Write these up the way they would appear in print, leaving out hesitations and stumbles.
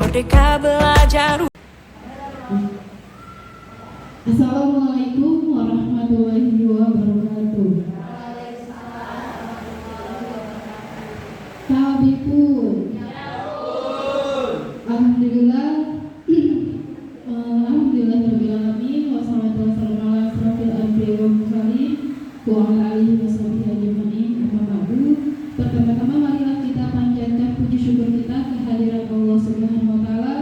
Merdeka belajar. Assalamualaikum warahmatullahi wabarakatuh. Tabipun. Alhamdulillah. Alhamdulillahirabbil alamin wassalatu wassalamu ala asrofil anbiya'i wal mursalin wa ala alihi washabihi ajmain. Amma ba'du. Pertama-tama marilah kita panjatkan puji syukur kita kehadiran Allah Subhanahu wa taala.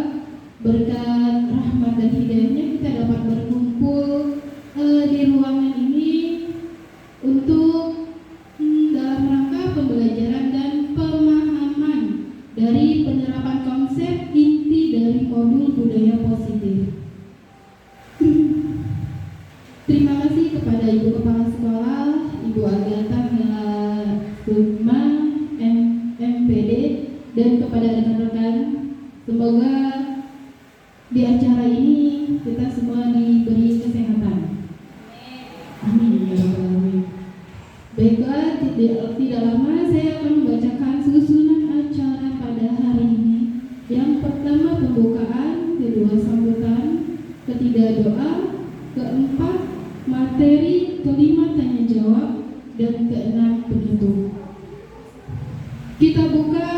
Berkat rahmat dan hidayahnya kita dapat berkumpul di ruangan ini untuk dalam rangka pembelajaran dan pemahaman dari penerapan konsep inti dari modul budaya positif. Terima kasih kepada Ibu Kepala Sekolah, Ibu Agatha Sukma, MPD, dan kepada rekan-rekan. Semoga di acara ini kita semua diberi kesehatan. Amin ya rabbal alamin. Baiklah, tidak lama saya akan membacakan susunan acara pada hari ini. Yang pertama pembukaan, kedua sambutan, ketiga doa, keempat materi, kelima tanya jawab, dan keenam penutup. Kita buka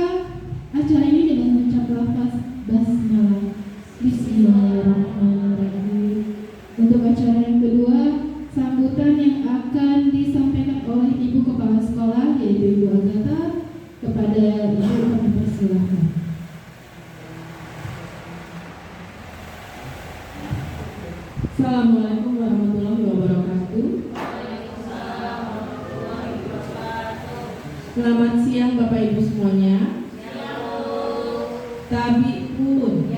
acara ini dengan mengucap lafaz basmalah. Bismillahirrahmanirrahim. Untuk acara yang kedua, sambutan yang akan disampaikan oleh Ibu Kepala Sekolah, yaitu Ibu Agatha. Kepada Ibu kami persilahkan. Assalamualaikum warahmatullahi wabarakatuh. Selamat siang Bapak Ibu semuanya. Tabipun.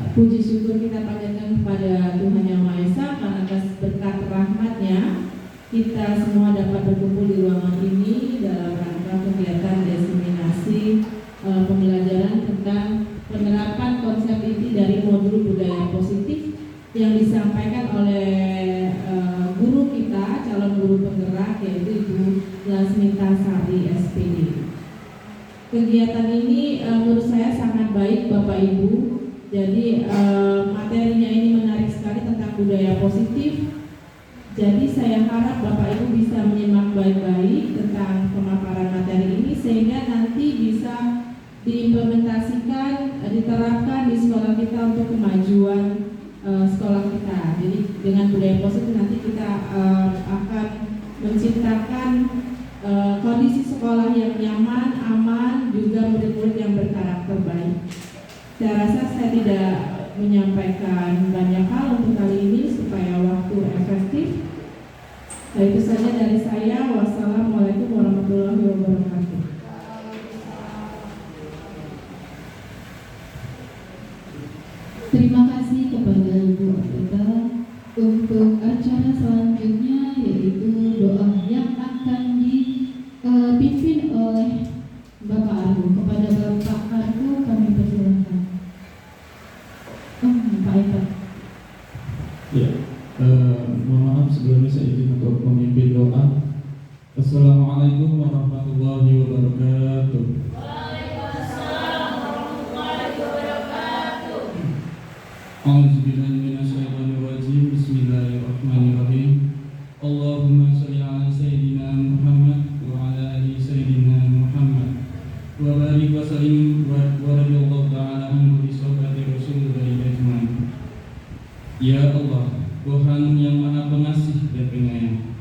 Puji syukur kita panjatkan kepada Tuhan Yang Maha Esa karena atas berkat rahmat-Nya kita semua dapat berkumpul di ruangan ini dalam rangka kegiatan diseminasi pembelajaran tentang penerapan konsep inti dari modul budaya positif yang disampaikan oleh guru kita, calon guru penggerak, yaitu Ibu Lasmita Sari SPD. Kegiatan ini menurut saya sangat baik Bapak Ibu. Jadi materinya ini menarik sekali tentang budaya positif. Jadi saya harap Bapak Ibu bisa menyimak baik-baik tentang pemaparan materi ini sehingga nanti bisa diimplementasikan, diterapkan di sekolah kita untuk kemajuan sekolah kita. Jadi dengan budaya positif nanti kita akan menciptakan kondisi sekolah yang nyaman, aman, juga murid-murid yang berkarakter baik. Saya rasa saya tidak menyampaikan banyak hal untuk kali ini supaya waktu efektif. Nah, itu saja dari saya. Wassalamualaikum warahmatullahi wabarakatuh. Terima kasih kepada Ibu Agatha. Untuk acara selanjutnya yaitu doa yang akan dipimpin oleh Bapak Argo. Kepada Bapak Argo kami persilahkan. Pak Eka. Ya, mohon maaf sebelumnya saya izin untuk memimpin doa. Assalamualaikum warahmatullahi wabarakatuh. Waalaikumsalam warahmatullahi wabarakatuh. A'udzubillahi minasyaitonirrajim. Bismillahirrahmanirrahim. Allahumma shalli ala sayyidina Muhammad wa ala ali sayyidina Muhammad. Wa barik wa sallim wa radhiyallahu ta'ala anhu bi sahabati Rasulullah ajmain. Ya Allah, Tuhan yang Maha Pengasih dan Penyayang,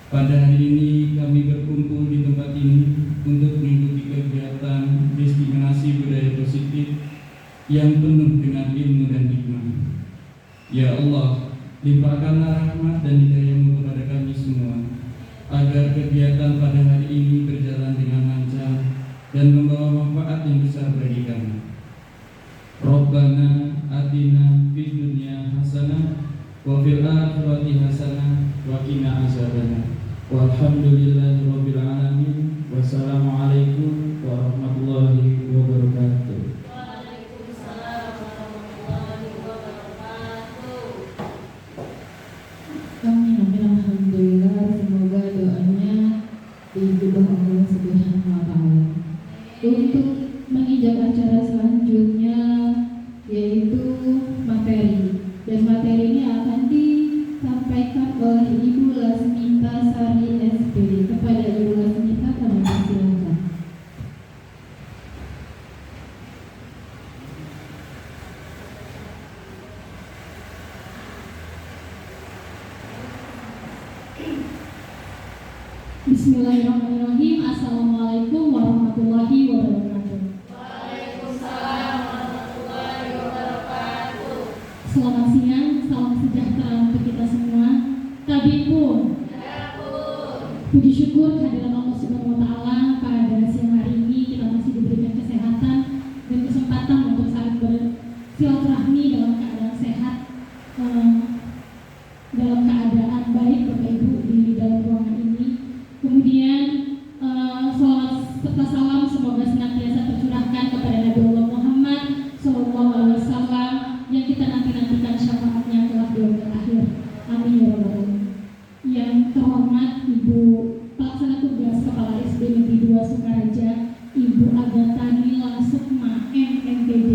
pada hari ini kami berkumpul di tempat ini untuk mengikuti kegiatan diseminasi budaya positif yang penuh dengan ilmu dan hikmah. Ya Allah, limpahkanlah rahmat dan hidayah-Mu kepada kami semua, agar kegiatan pada hari ini berjalan dengan lancar dan membawa manfaat yang besar bagi kami. Rabbana atina fid dunya hasanah wa fil akhirati hasanah wa qina azabannar. Walhamdulillahirabbil alamin. Wassalamualaikum warahmatullahi wabarakatuh. Waalaikumsalam warahmatullahi wabarakatuh. Amin. Alhamdulillah. Semoga doanya diijabah Allah Subhanahu wa taala. Untuk menginjak acara Bismillahirrahmanirrahim. Assalamualaikum warahmatullahi wabarakatuh. Waalaikumsalam warahmatullahi wabarakatuh. Selamat siang, salam sejahtera untuk kita semua. Tabipun. Puji syukur kehadiran Allah Subhanahu wa taala pada siang hari ini kita masih diberikan kesehatan dan kesempatan untuk saling bersilaturahmi dalam keadaan sehat, dalam keadaan baik Bapak Ibu di dalam ruangan ini. Kemudian salawat serta salam semoga senantiasa tercurahkan kepada Nabi Allah Muhammad SAW yang kita nantikan syafaatnya kelak di yaumil akhir. Amin ya rabbal alamin. Yang terhormat Ibu Pelaksana Tugas Kepala SD Negeri 2 Sukaraja, Ibu Agatha Nila Sukma MMPD.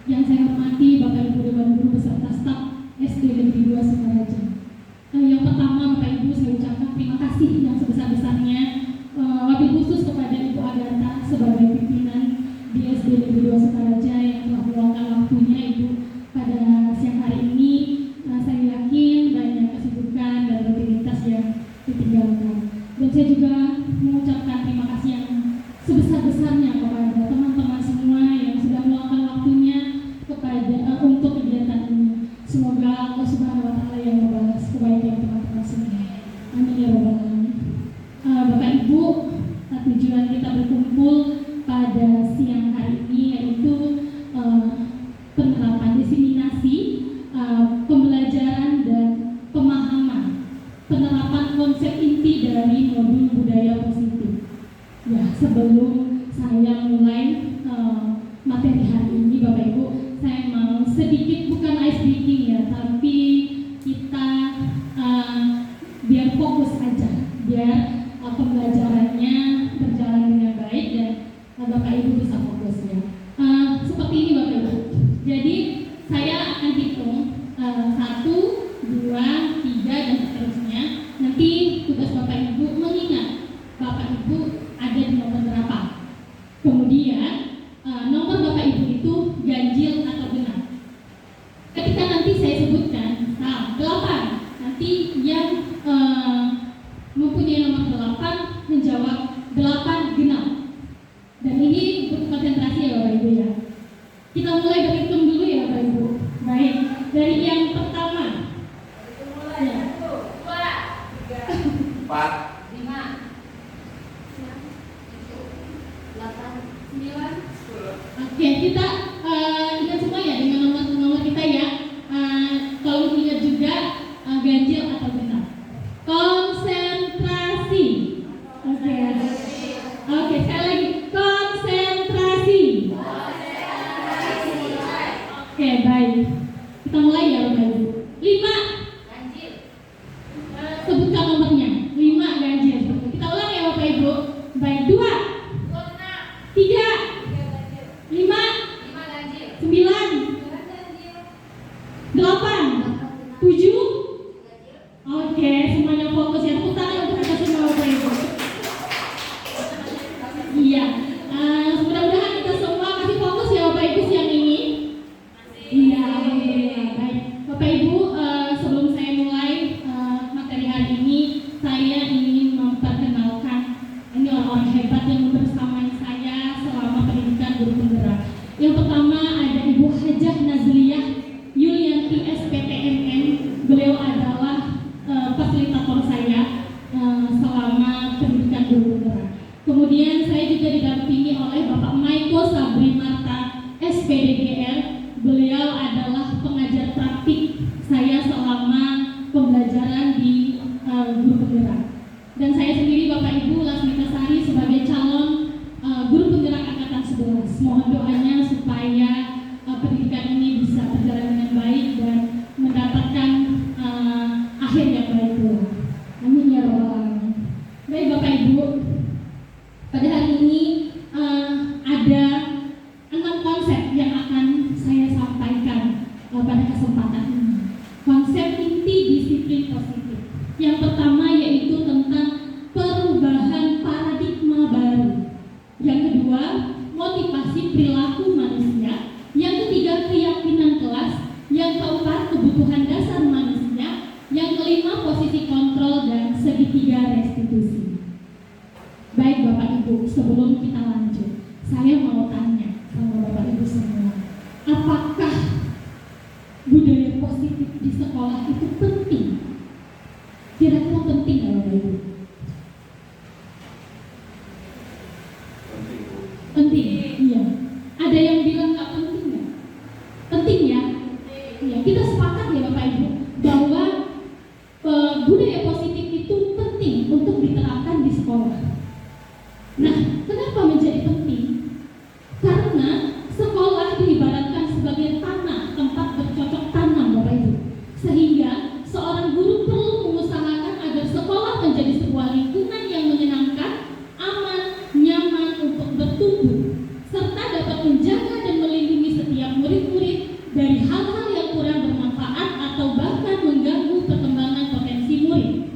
Yang saya hormati Bapak Ibu Dewan Guru beserta staf SD Negeri 2 Sukaraja. Yang pertama Bapak Ibu, saya ucapkan terima kasih yang sebesar-besarnya, wabil khusus kepada Ibu Agatha sebagai pimpinan di SD Negeri 2 Sukaraja yang telah meluangkan waktunya Ibu pada siang hari ini. Saya yakin banyak kesibukan dan rutinitas yang ditinggalkan. Dan saya juga mengucapkan terima kasih yang sebesar-besarnya kepada teman-teman semua yang sudah meluangkan waktunya untuk kegiatan ini. Semoga Allah Subhanahu wa taala yang membalas kebaikan teman-teman semua. Amin ya rabbal alamin. Bapak Ibu, tujuan kita berkumpul pada siang hari ini yaitu penerapan diseminasi pembelajaran dan pemahaman penerapan konsep inti dari modul budaya positif. Ya, sebelum saya mulai materi hari ini Bapak Ibu, saya mau sedikit bukan ice breaking ya, tapi kita biar fokus aja, biar pembelajarannya berjalan dengan baik dan Bapak Ibu bisa fokus ya. Seperti ini Bapak Ibu. Jadi saya akan hitung 1, 2, 3 dan seterusnya. Nanti tugas Bapak Ibu mengingat Bapak Ibu ada di nomor berapa. Kemudian nomor Bapak Ibu itu ganjil atau genap. Ketika nanti saya sebutkan 8, nanti yang mempunyai nomor 8 menjawab 8 genap. Dan ini butuh konsentrasi ya Bapak Ibu ya. Kita mulai berhitung dulu ya Bapak Ibu. Baik, dari yang pertama. Ya. 2, 3, 4, 5, 6, 7, 8, 9, 10. Oke, kita ingat semua ya dengan nomor kita ya. Kalau ingat juga ganjil atau genap. Konsentrasi. Oke, sekali lagi konsentrasi. Oke, baik. Kita mulai ya Bapak Ibu. 5. Ganjil. Sebutkan nomornya. 5 ganjil. Kita ulang ya Bapak Ibu. Baik, 2, 3, 5, 5 ganjil. 9, 8, 7. Oke, semuanya fokus ya. Tepuk tangan untuk kita semua Bapak Ibu. Iya, mudah-mudahan kita semua masih fokus ya Bapak Ibu siang ini. Iya, alhamdulillah. Baik, Bapak Ibu, sebelum saya mulai materi hari ini, saya ingin memperkenalkan ini orang-orang hebat yang membersamai saya selama pendidikan guru penggerak. Yang pertama ada Ibu Hajah Nazliyah Yulianti SPTMN. Beliau adalah fasilitator saya selama pendidikan guru penggerak. Kemudian saya juga didampingi oleh Bapak Maiko Sabri Marta SPDGR. Beliau adalah pengajar praktik saya selama pembelajaran di guru penggerak. Dan saya sendiri Bapak Ibu Lasmita Sari sebagai calon guru penggerak angkatan 11. Mohon doanya supaya pendidikan ini bisa berjalan dengan baik dan mendapatkan akhir yang baik pula. Amin ya rabbal alamin. Baik Bapak Ibu, pada hari ini ada 6 konsep yang akan saya sampaikan pada kesempatan ini. Konsep inti disiplin positif. Yang pertama yaitu tentang perubahan paradigma baru. Yang kedua, motivasi perilaku manusia. Yang ketiga, keyakinan kelas. Yang keempat, kebutuhan dasar manusia. Yang kelima, posisi kontrol dan segitiga restitusi. Baik Bapak Ibu, sebelum kita lanjut, saya mau tanya sama Bapak Ibu semua, apakah budaya positif di sekolah itu penting? Kira-kira penting nggak Bapak Ibu? Penting, iya. Ada yang bilang nggak penting nggak? Penting ya? Iya, kita sepakat ya Bapak Ibu bahwa budaya positif itu penting untuk diterapkan di sekolah. Nah, kenapa menjadi penting? Karena sekolah diibaratkan sebagai tanah tempat bercocok tanam Bapak Ibu. Sehingga seorang guru perlu mengusahakan agar sekolah menjadi sebuah lingkungan yang menyenangkan, aman, nyaman untuk bertumbuh, serta dapat menjaga dan melindungi setiap murid-murid dari hal-hal yang kurang bermanfaat atau bahkan mengganggu perkembangan potensi murid.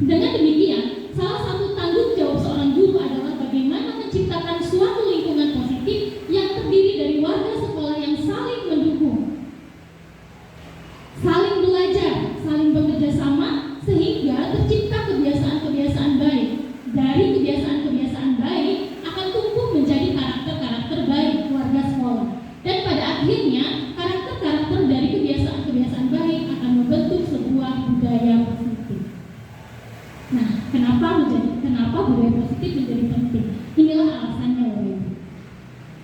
Dengan demikian, salah satu tanggung jawab seorang guru adalah bagaimana menciptakan suatu lingkungan positif yang terdiri dari warga sekolah yang saling mendukung, saling belajar, saling bekerja sama, sehingga tercipta kebiasaan-kebiasaan baik. Dari kebiasaan-kebiasaan baik akan tumbuh menjadi karakter-karakter baik warga sekolah. Dan pada akhirnya, karakter-karakter dari kebiasaan-kebiasaan baik akan membentuk sebuah budaya positif. Nah, kenapa budaya positif menjadi penting? Inilah alasannya, Bapak Ibu.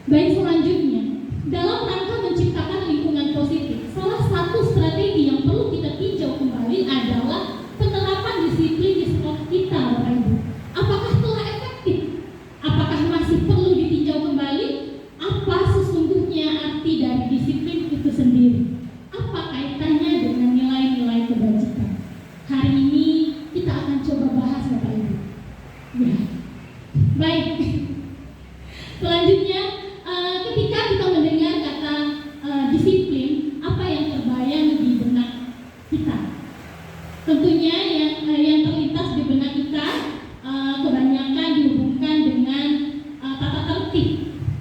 Baik, selanjutnya, dalam rangka menciptakan lingkungan positif, salah satu strategi yang perlu kita tinjau kembali adalah penerapan disiplin di sekolah kita, Bapak Ibu. Apakah telah efektif? Apakah masih perlu ditinjau kembali? Apa sesungguhnya arti dari disiplin itu sendiri? Apa kaitannya dengan nilai-nilai kebajikan? Hari ini kita akan coba bahas, Bapak Ibu. Ya. Baik. Selanjutnya, ketika kita mendengar kata disiplin, apa yang terbayang di benak kita? Tentunya yang terlintas di benak kita kebanyakan dihubungkan dengan tata tertib,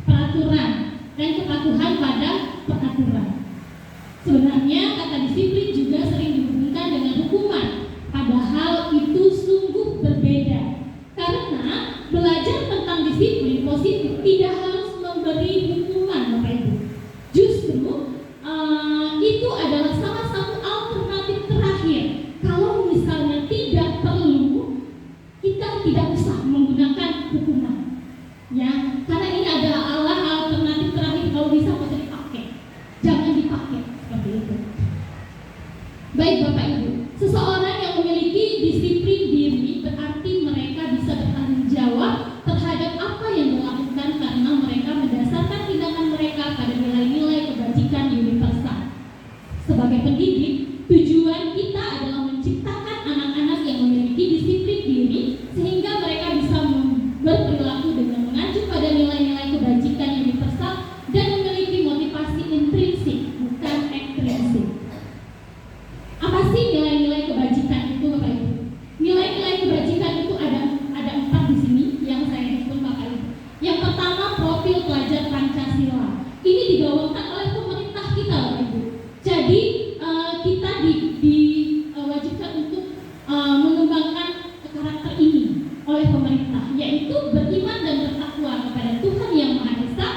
peraturan, dan kepatuhan pada peraturan. Sebenarnya kata disiplin juga sering dihubungkan dengan hukuman, padahal itu sungguh berbeda. Karena belajar tentang disiplin positif tidak harus memberi hukuman, Bapak Ibu. Justru itu adalah salah satu alternatif terakhir. Kalau misalnya tidak perlu, kita tidak usah menggunakan hukuman. Ya, karena ini adalah alternatif terakhir. Kalau bisa nggak usah dipakai, jangan dipakai seperti itu. Baik Bapak Ibu, seseorang yang memiliki disiplin diri berarti mereka bisa bertanggung jawab terhadap apa yang dilakukan karena mereka mendasarkan tindakan mereka pada nilai-nilai kebajikan universal. Sebagai pendidik, tujuan kita adalah menciptakan anak-anak yang memiliki disiplin diri sehingga mereka bisa berperilaku dengan mengacu pada nilai-nilai kebajikan universal dan memiliki motivasi intrinsik, bukan ekstrinsik. Apa sih nilai-nilai kebajikan itu, Bapak Ibu? Nilai-nilai kebajikan itu ada 4 di sini yang saya hitung, Bapak Ibu. Yang pertama, profil pelajar Pancasila. Ini digaungkan oleh pemerintah kita, Bapak Ibu. Jadi kita diwajibkan untuk mengembangkan karakter ini oleh pemerintah, yaitu beriman dan bertakwa kepada Tuhan Yang Maha Esa,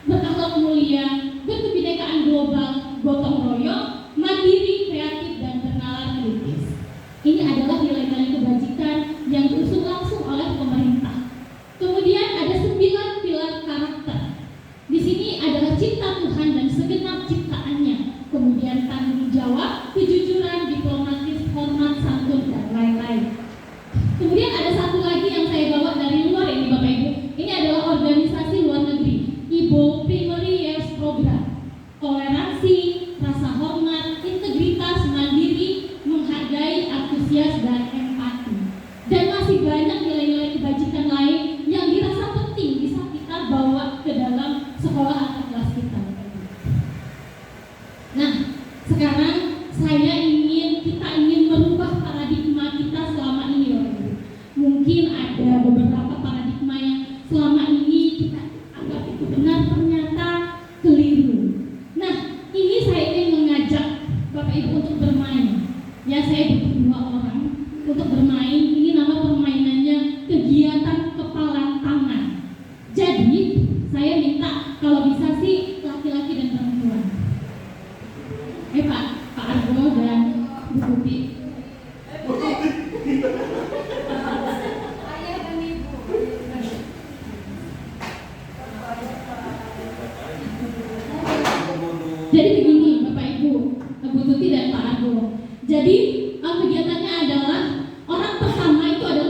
berakhlak mulia, berkebinekaan global, gotong royong, mandiri, kreatif, dan bernalar kritis. Ini adalah nilai-nilai kebajikan yang diusung langsung oleh pemerintah. Kemudian ada 9 pilar karakter. Di sini adalah cinta Tuhan dan segenap ciptaannya. Kemudian tanggung jawab, kejujuran, diplomatis, hormat, santun, dan lain-lain. Kemudian ada satu lagi yang saya bawa dari luar ini, Bapak Ibu. Ini adalah organisasi luar negeri, IBO Primary Years Program. Toleransi, rasa hormat, integritas, mandiri, menghargai, antusias, dan empati. Dan masih banyak nilai-nilai kebajikan lain yang dirasa penting bisa kita bawa ke dalam sekolah atau kelas kita. Nah, sekarang kita ingin merubah paradigma kita selama ini, Bapak Ibu. Mungkin ada beberapa paradigma yang selama ini kita anggap itu benar, ternyata keliru. Nah, ini saya ingin mengajak Bapak Ibu untuk bermain. Ya, saya butuh 2 orang untuk bermain. Ini nama permainannya kegiatan kepala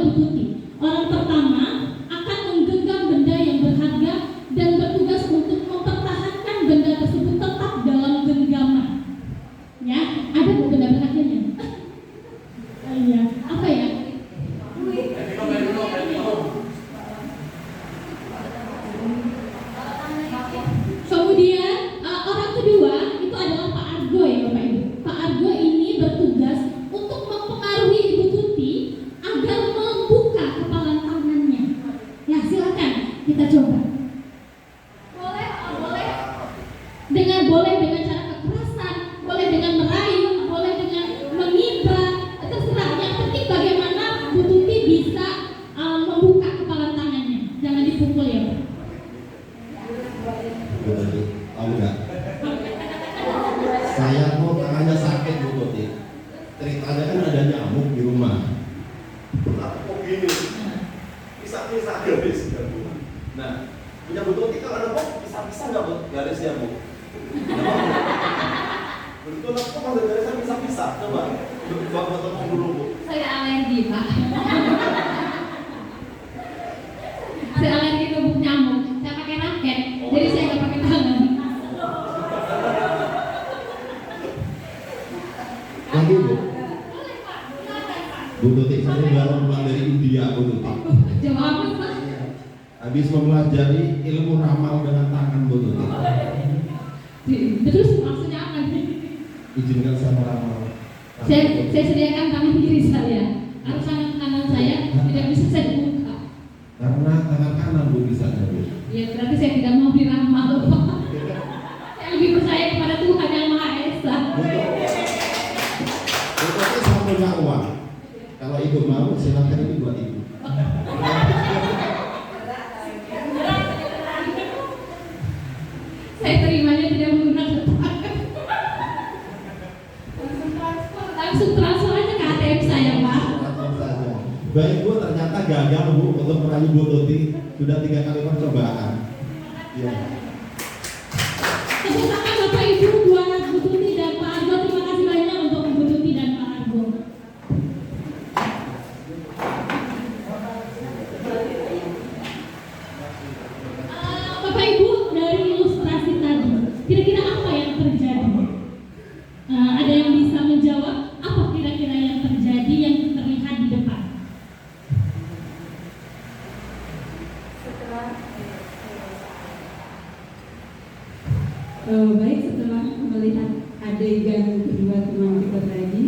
Bu Tuti. Orang pertama akan menggenggam benda yang berharga dan bertugas untuk mempertahankan benda tersebut tetap dalam genggaman. Ya, ada benda berharganya. Iya, apa ya? Kemudian orang kedua itu adalah Pak Argo ya Bapak Ibu. Pak Argo ini bertugas untuk mempengaruhi Ibu Tuti agar membuka kepalan tangannya. Ya silakan kita coba. Boleh, boleh. Boleh dengan cara kekerasan, boleh dengan merayu, boleh dengan mengibah, terserah. Yang penting bagaimana Bu Tuti bisa membuka kepalan tangannya. Jangan dipukul ya Pak. Tahu nggak? Saya mau tangannya sakit Bu Tuti. Ceritanya kan ada nyamuk di rumah. Kok gini? Pisah-pisah garis ya Bu. Nah, punya Bu Tuti kalau ada kok pisah-pisah nggak Bu garisnya Bu? Betul kok kalau garisnya pisah-pisah coba. Bapak tolong dulu Bu. Saya alergi, Pak. Saya alergi bubuk nyamuk. Saya pakai raket, jadi saya nggak pakai tangan. Lagi Bu. Boleh, Pak. Silakan, Pak. Bu Tuti, saya baru pulang dari India Bu Tuti. Jawab apa, Pak? Habis mempelajari ilmu ramal dengan tangan Bu Tuti. Terus maksudnya apa nih? Izinkan saya meramal. Saya sediakan tangan kiri saya. Harus tangan kanan saya tidak bisa saya buka. Karena tangan kanan Bu bisa Bu. Ya berarti saya tidak mau diramal. Saya lebih percaya kepada Tuhan yang Maha Esa. Itu saya punya uang. Kalau ibu mau silakan itu buat ibu. Saya terimanya tidak menggunakan tangan. Langsung transfer aja ke ATM saya Pak. Langsung saja. Baik Bu, ternyata gagal Bu untuk merayu Bu Tuti. Sudah 3 kali percobaan. Ya. Tepuk tangan Bapak Ibu buat Bu Tuti dan Pak Argo. Terima kasih banyak untuk Bu Tuti dan Pak Argo. Bapak Ibu, dari ilustrasi tadi, kira-kira apa yang terjadi? Ada yang bisa menjawab apa kira-kira yang terjadi yang terlihat di depan? Baik, setelah melihat adegan kedua teman kita tadi,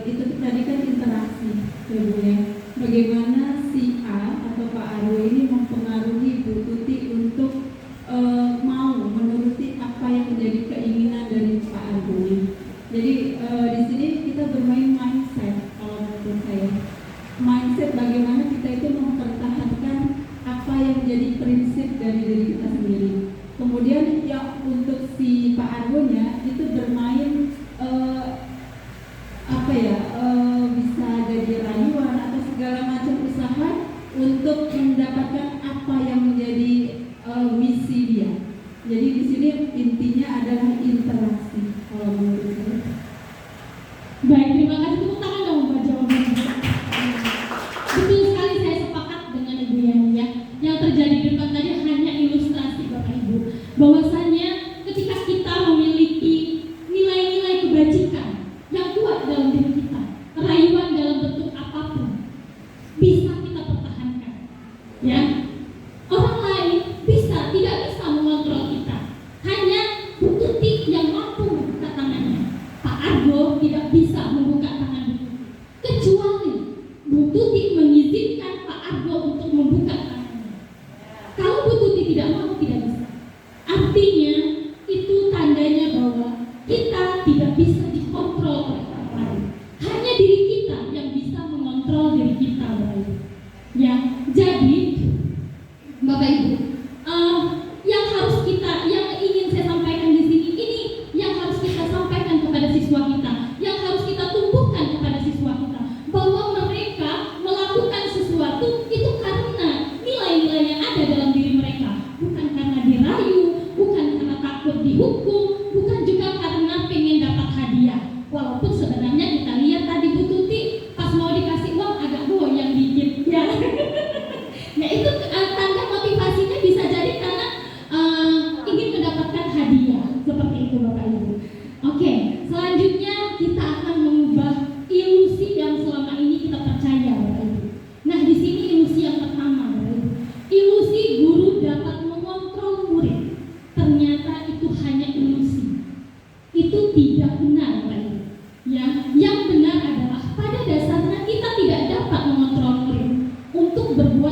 itu tadi kan interaksi, ya Bu ya. Bagaimana si A atau Pak Argo ini mempengaruhi Bu Tuti untuk mau menuruti apa yang menjadi keinginan dari Pak Argo ini. Jadi di sini kita bermain mindset, kalau menurut saya. Mindset bagaimana kita itu mempertahankan apa yang menjadi prinsip dari diri kita sendiri. Kemudian yang untuk si Pak Argonya itu bermain bisa jadi rayuan atau segala macam usaha untuk mendapatkan apa yang menjadi misi dia. Jadi di sini intinya adalah interaksi kalau menurut saya. Baik, terima kasih. Tepuk tangan dong buat jawabannya. Betul sekali, saya sepakat dengan Ibu Yani ya. Yang terjadi di depan tadi hanya ilustrasi Bapak Ibu. Bahwasanya ketika kita memiliki nilai-nilai kebajikan yang kuat dalam diri kita, rayuan dalam bentuk apapun bisa kita pertahankan. Ya, orang lain tidak bisa mengontrol kita. Hanya Bu Tuti yang mampu membuka tangannya. Pak Argo tidak bisa membuka tangan Bu Tuti. Kecuali Bu Tuti mengizinkan Pak Argo untuk membuka tangannya. Kalau Bu Tuti tidak mau, tidak bisa. Artinya itu tandanya bahwa kita tidak bisa dikontrol oleh orang lain. Hanya diri kita yang bisa mengontrol diri kita, Bapak. Ya, jadi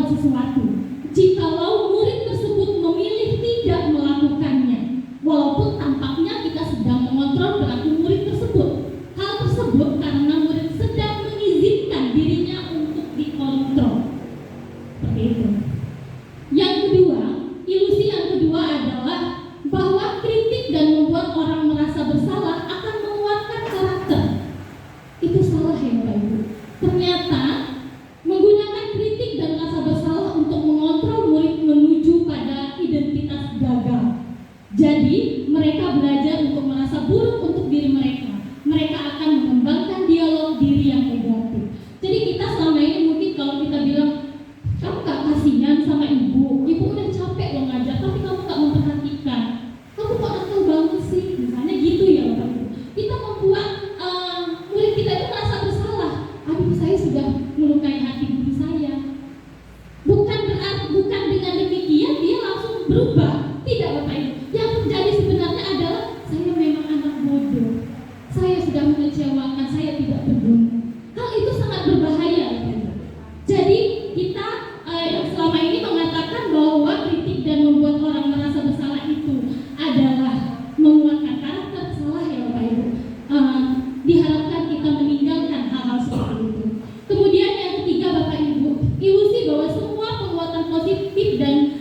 sesuatu. Jikalau murid tersebut memilih tidak melakukannya, walaupun tampaknya kita sedang mengontrol perilaku murid tersebut. Hal tersebut karena murid sedang mengizinkan dirinya untuk dikontrol. Seperti itu. Yang kedua, ilusi yang kedua adalah bahwa kritik dan membuat orang merasa bersalah akan menguatkan karakter. Itu salah ya Bapak Ibu. Ternyata menggunakan kritik dan rasa bersalah untuk mengontrol murid menuju pada identitas gagal. Jadi mereka belajar untuk merasa buruk untuk diri mereka. Mereka akan mengembangkan dialog diri yang negatif. Jadi kita selama ini mungkin kalau kita bilang, kamu gak kasihan sama ibu udah capek loh ngajar, tapi kamu gak memperhatikan. Kamu kok nakal banget sih, misalnya gitu ya Bapak Ibu. Kita membuat murid kita itu merasa bersalah. Aduh, saya sudah melukai hati guru saya. Bukan dengan demikian dia langsung berubah. Tidak Bapak Ibu. Yang terjadi sebenarnya adalah saya memang anak bodoh. Saya sudah mengecewakan, saya tidak berguna. Hal itu sangat berbahaya Bapak Ibu. Jadi kita yang selama ini mengatakan bahwa kritik dan membuat orang merasa bersalah itu adalah menguatkan karakter, salah ya Bapak Ibu. Diharapkan kita meninggalkan hal-hal seperti itu. Kemudian yang ketiga Bapak Ibu, ilusi bahwa semua penguatan positif dan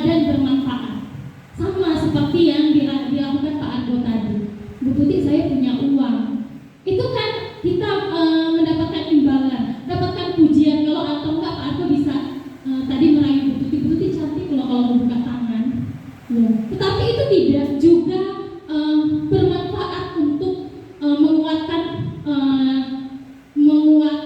bermanfaat. Sama seperti yang dilakukan Pak Argo tadi. Bu Tuti, saya punya uang. Itu kan kita mendapatkan imbalan, dapatkan pujian. Kalau atau enggak Pak Argo bisa tadi merayu Bu Tuti cantik loh kalau membuka tangan. Ya. Tetapi itu tidak juga bermanfaat untuk menguatkan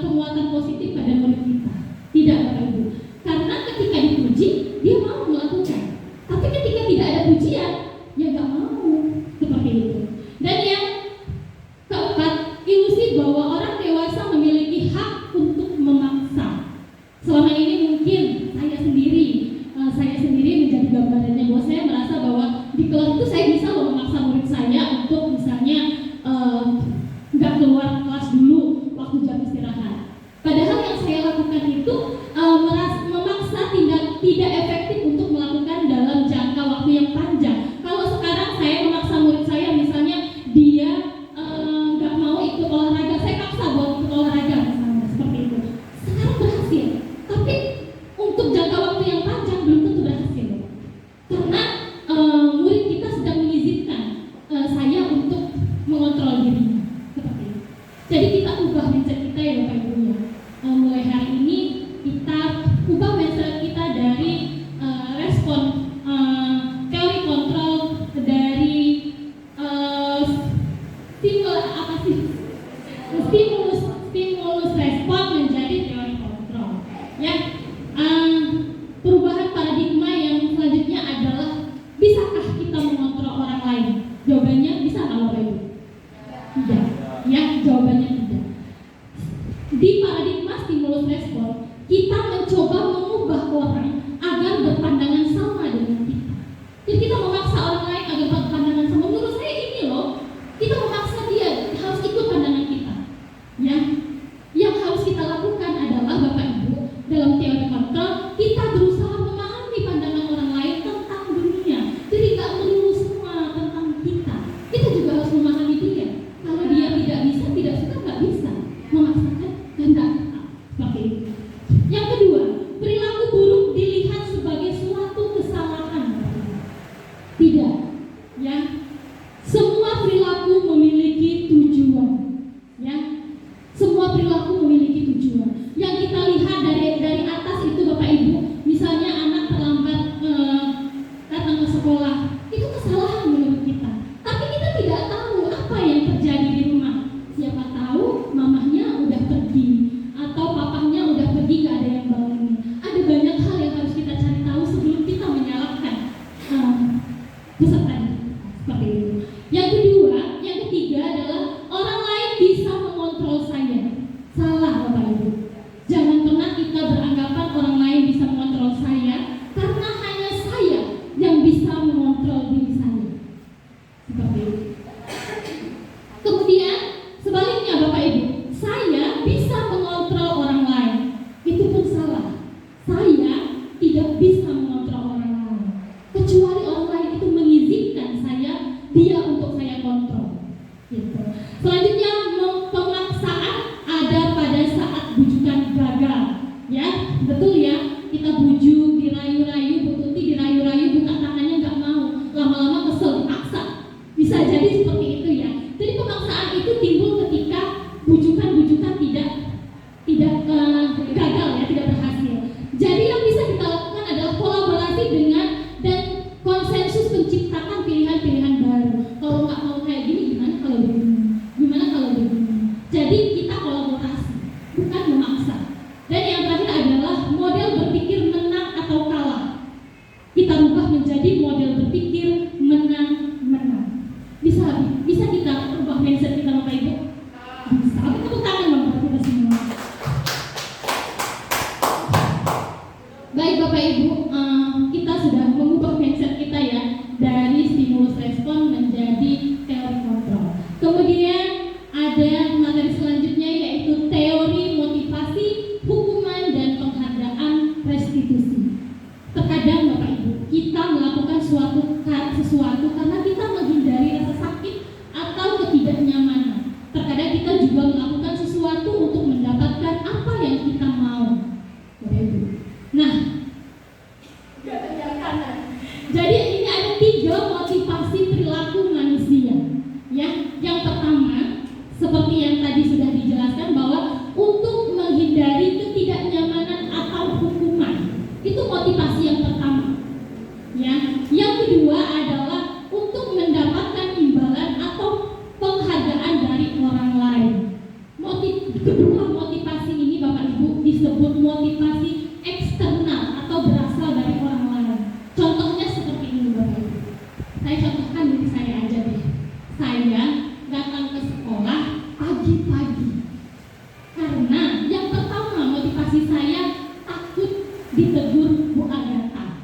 penguatan positif pada murid kita. Tidak Bapak Ibu. Karena ketika dipuji dia mau melakukan. Tapi ketika tidak ada pujian, ya nggak mau. Seperti itu. Dan yang keempat, ilusi bahwa orang dewasa memiliki hak untuk memaksa. Selama ini mungkin saya sendiri menjadi gambarannya bahwa saya merasa bahwa di kelas itu saya bisa loh memaksa murid saya untuk misalnya nggak keluar kelas dulu waktu jam istirahat. Padahal yang saya lakukan itu memaksa tidak efektif untuk melakukan dalam jangka waktu yang panjang. Kalau sekarang saya memaksa murid saya, misalnya dia nggak mau ikut olahraga, saya paksa buat ikut olahraga misalnya, seperti itu. Sekarang berhasil, tapi untuk jangka waktu yang panjang belum tentu berhasil. Karena murid kita sedang mengizinkan saya untuk mengontrol dirinya, seperti itu. Jadi kita ubah mindset kita ya Bapak Ibu ya. Mulai hari ini kita ubah mindset kita dari respon teori kontrol dari stimulus respon menjadi teori kontrol. Ya, perubahan paradigma yang selanjutnya adalah bisakah kita mengontrol orang lain? Jawabannya bisa nggak Bapak Ibu? Tidak. Ya, jawabannya tidak. Di paradigma stimulus respon, kita mencoba mengubah orang agar berpandangan sama dengan kita. Jadi kita memaksa orang lain agar berpandangan sama. Menurut saya ini loh, kita memaksa dia harus ikut pandangan kita. Ya, yang harus kita lakukan adalah Bapak Ibu dalam teori kontrol, kita berusaha memahami pandangan orang lain tentang dunia. Jadi nggak melulu semua tentang kita. Kita juga harus memahami dia. Kalau dia tidak bisa, tidak suka, nggak bisa memaksakan kehendak kita. Seperti itu. Yang kedua, perilaku buruk dilihat sebagai suatu kesalahan. Tidak, ya. Semua perilaku memiliki tujuan, ya. Semua perilaku memiliki tujuan. Yang kita lihat dari atas itu Bapak Ibu, misalnya Gitu. Selanjutnya pemaksaan ada pada saat bujukan gagal. Ya, betul ya. Kita bujuk, dirayu-rayu, Bu Tuti dirayu-rayu, buka tangannya nggak mau. Lama-lama kesel, dipaksa. Bisa jadi seperti itu ya. Jadi pemaksaan itu timbul ketika bujukan-bujukan tidak gagal ya, tidak berhasil. Jadi yang bisa kita lakukan adalah kolaborasi dengan dan konsensus menciptakan pilihan-pilihan baru. Kalau nggak mau kayak gini, gimana kalau begini? Gimana kalau begini? Jadi kita kolaborasi, bukan memaksa. Dan yang terakhir adalah model berpikir menang atau kalah. Kita rubah menjadi model berpikir menang-menang. Bisa kita rubah mindset kita, Bapak Ibu? Bisa. Oke, tepuk tangan Bapak kita semua. Baik Bapak Ibu, kita sudah mengubah mindset kita ya dari stimulus respon menjadi teori kontrol. Kemudian ada materi selanjutnya yaitu teori motivasi, hukuman dan penghargaan restitusi. Terkadang Bapak Ibu, kita melakukan sesuatu karena kita menghindari rasa sakit atau ketidaknyamanan. Terkadang kita juga melakukan sesuatu untuk mendapatkan apa yang kita mau. Bapak Ibu. Nah, jadi ini ada 3 motivasi perilaku manusia. Ya, yang pertama seperti yang tadi sudah dijelaskan bahwa untuk menghindari ketidaknyamanan atau hukuman. Itu motivasi yang pertama. Ya, yang kedua adalah untuk mendapatkan imbalan atau penghargaan dari orang lain. Kedua motivasi ini Bapak Ibu disebut motivasi eksternal atau berasal dari orang lain. Contohnya seperti ini Bapak Ibu. Saya contohkan diri saya aja deh. Saya datang ke sekolah pagi-pagi karena yang pertama motivasi saya takut ditegur Bu Agatha.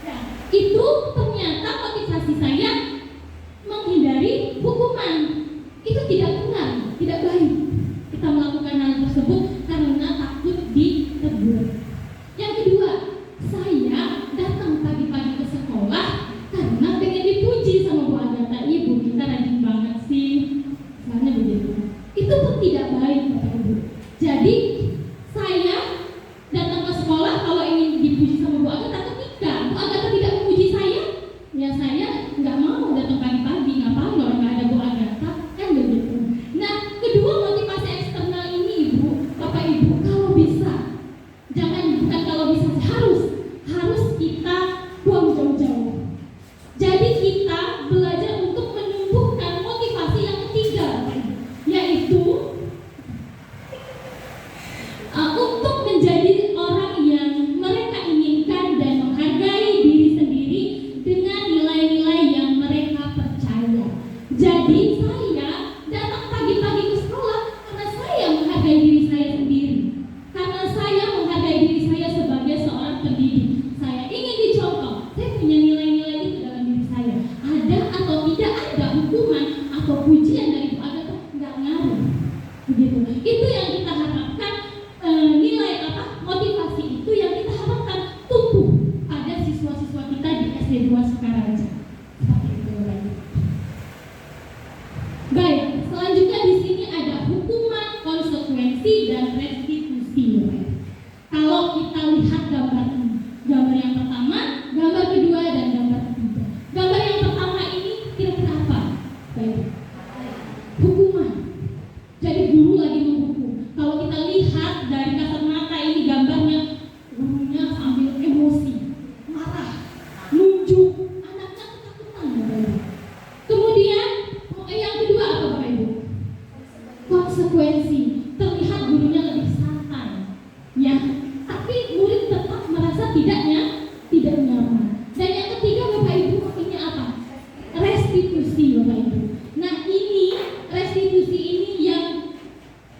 Ya, itu ternyata motivasi saya menghindari hukuman. Itu tidak benar, tidak baik. Kita melakukan hal tersebut karena takut ditegur. Yang kedua, saya datang pagi-pagi ke sekolah karena pengen dipuji sama Bu Agatha. Ibu kita rajin banget sih, misalnya begitu. Itu pun tidak baik Bapak Ibu. Jadi saya datang ke sekolah kalau ingin dipuji sama Bu Agatha. Ketika Bu Agatha tidak memuji saya, ya saya nggak mau datang pagi-pagi. Ngapain kalau nggak ada Bu Agatha, kan begitu. Nah, kedua motivasi eksternal ini Ibu, Bapak Ibu, kalau bisa, bukan kalau bisa, harus kita buang jauh-jauh. Jadi kita belajar untuk menumbuhkan motivasi yang ketiga, Bapak Ibu, yaitu untuk menjadi orang yang mereka inginkan dan menghargai diri sendiri dengan nilai-nilai yang mereka percaya. Jadi saya datang pagi-pagi ke sekolah karena saya menghargai diri saya sendiri. Karena saya menghargai diri saya sebagai seorang pendidik. Saya ingin dicontoh. Saya punya nilai-nilai itu dalam diri saya. Ada atau tidak ada hukuman atau pujian dari Bu Agatha, nggak ngaruh. Begitu. Itu yang kita harapkan. Nilai motivasi itu yang kita harapkan tumbuh pada siswa-siswa kita di SD 2 Sukaraja. Seperti itu, baik. Selanjutnya di sini ada hukuman, konsekuensi dan restitusi. Kalau kita lihat gambar ini, gambar yang pertama, gambar kedua dan gambar ketiga. Gambar yang pertama ini kira-kira apa? Baik. Hukuman. Jadi guru lagi menghukum. Kalau kita lihat dari kasat mata ini gambarnya, gurunya sambil emosi, marah, nunjuk, anaknya ketakutan. Kemudian yang kedua apa Bapak Ibu? Konsekuensi. Terlihat gurunya lebih santai, ya. Tapi murid tetap merasa tidak nyaman. Dan yang ketiga Bapak Ibu ini apa? Restitusi Bapak Ibu. Nah ini restitusi ini yang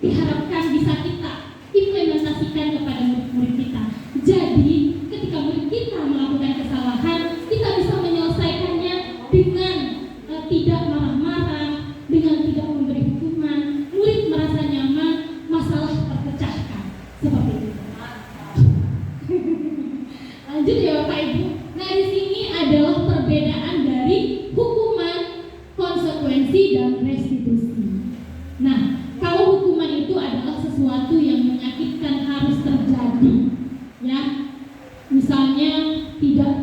diharapkan bisa kita implementasikan kepada murid-murid kita. Jadi ketika murid kita melakukan kesalahan, kita bisa menyelesaikannya dengan tidak marah-marah, dengan tidak memberi hukuman. Murid merasa nyaman, masalah terpecahkan. Seperti itu. Lanjut ya Bapak Ibu. Nah di sini adalah perbedaan dari hukuman, konsekuensi dan restitusi. Nah, kalau hukuman itu adalah sesuatu yang menyakitkan harus terjadi, ya. Misalnya tidak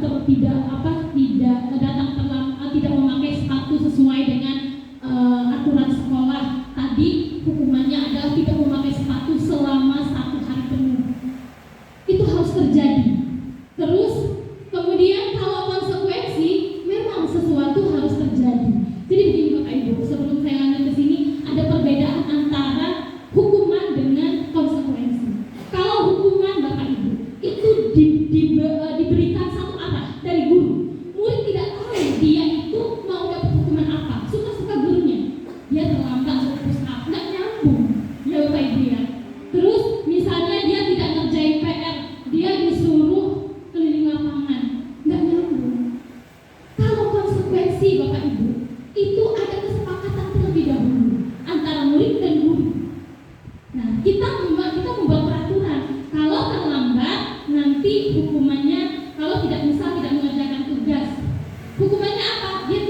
datang terlambat, tidak memakai sepatu sesuai dengan aturan sekolah. Tadi hukumannya adalah tidak memakai sepatu selama 1 hari penuh. Itu harus terjadi. Terus kemudian kalau konsekuensi memang sesuatu harus terjadi. Jadi begini Bapak Ibu, sebelum saya lanjut ke sini ada perbedaan antara hukuman dengan konsekuensi. Kalau hukuman Bapak Ibu itu diberikan satu arah dari guru. Murid tidak tahu dia itu mau dapat hukuman apa. Suka-suka gurunya. Dia terlambat suruh push up, nggak nyambung. Ya Bapak Ibu ya. Terus misalnya dia tidak ngerjain PR, dia disuruh keliling lapangan, nggak nyambung. Kalau konsekuensi Bapak Ibu itu ada kesepakatan terlebih dahulu antara murid dan guru. Nah, kita membuat peraturan. Kalau terlambat nanti hukumannya, kalau tidak mengerjakan tugas, hukumannya apa? Dia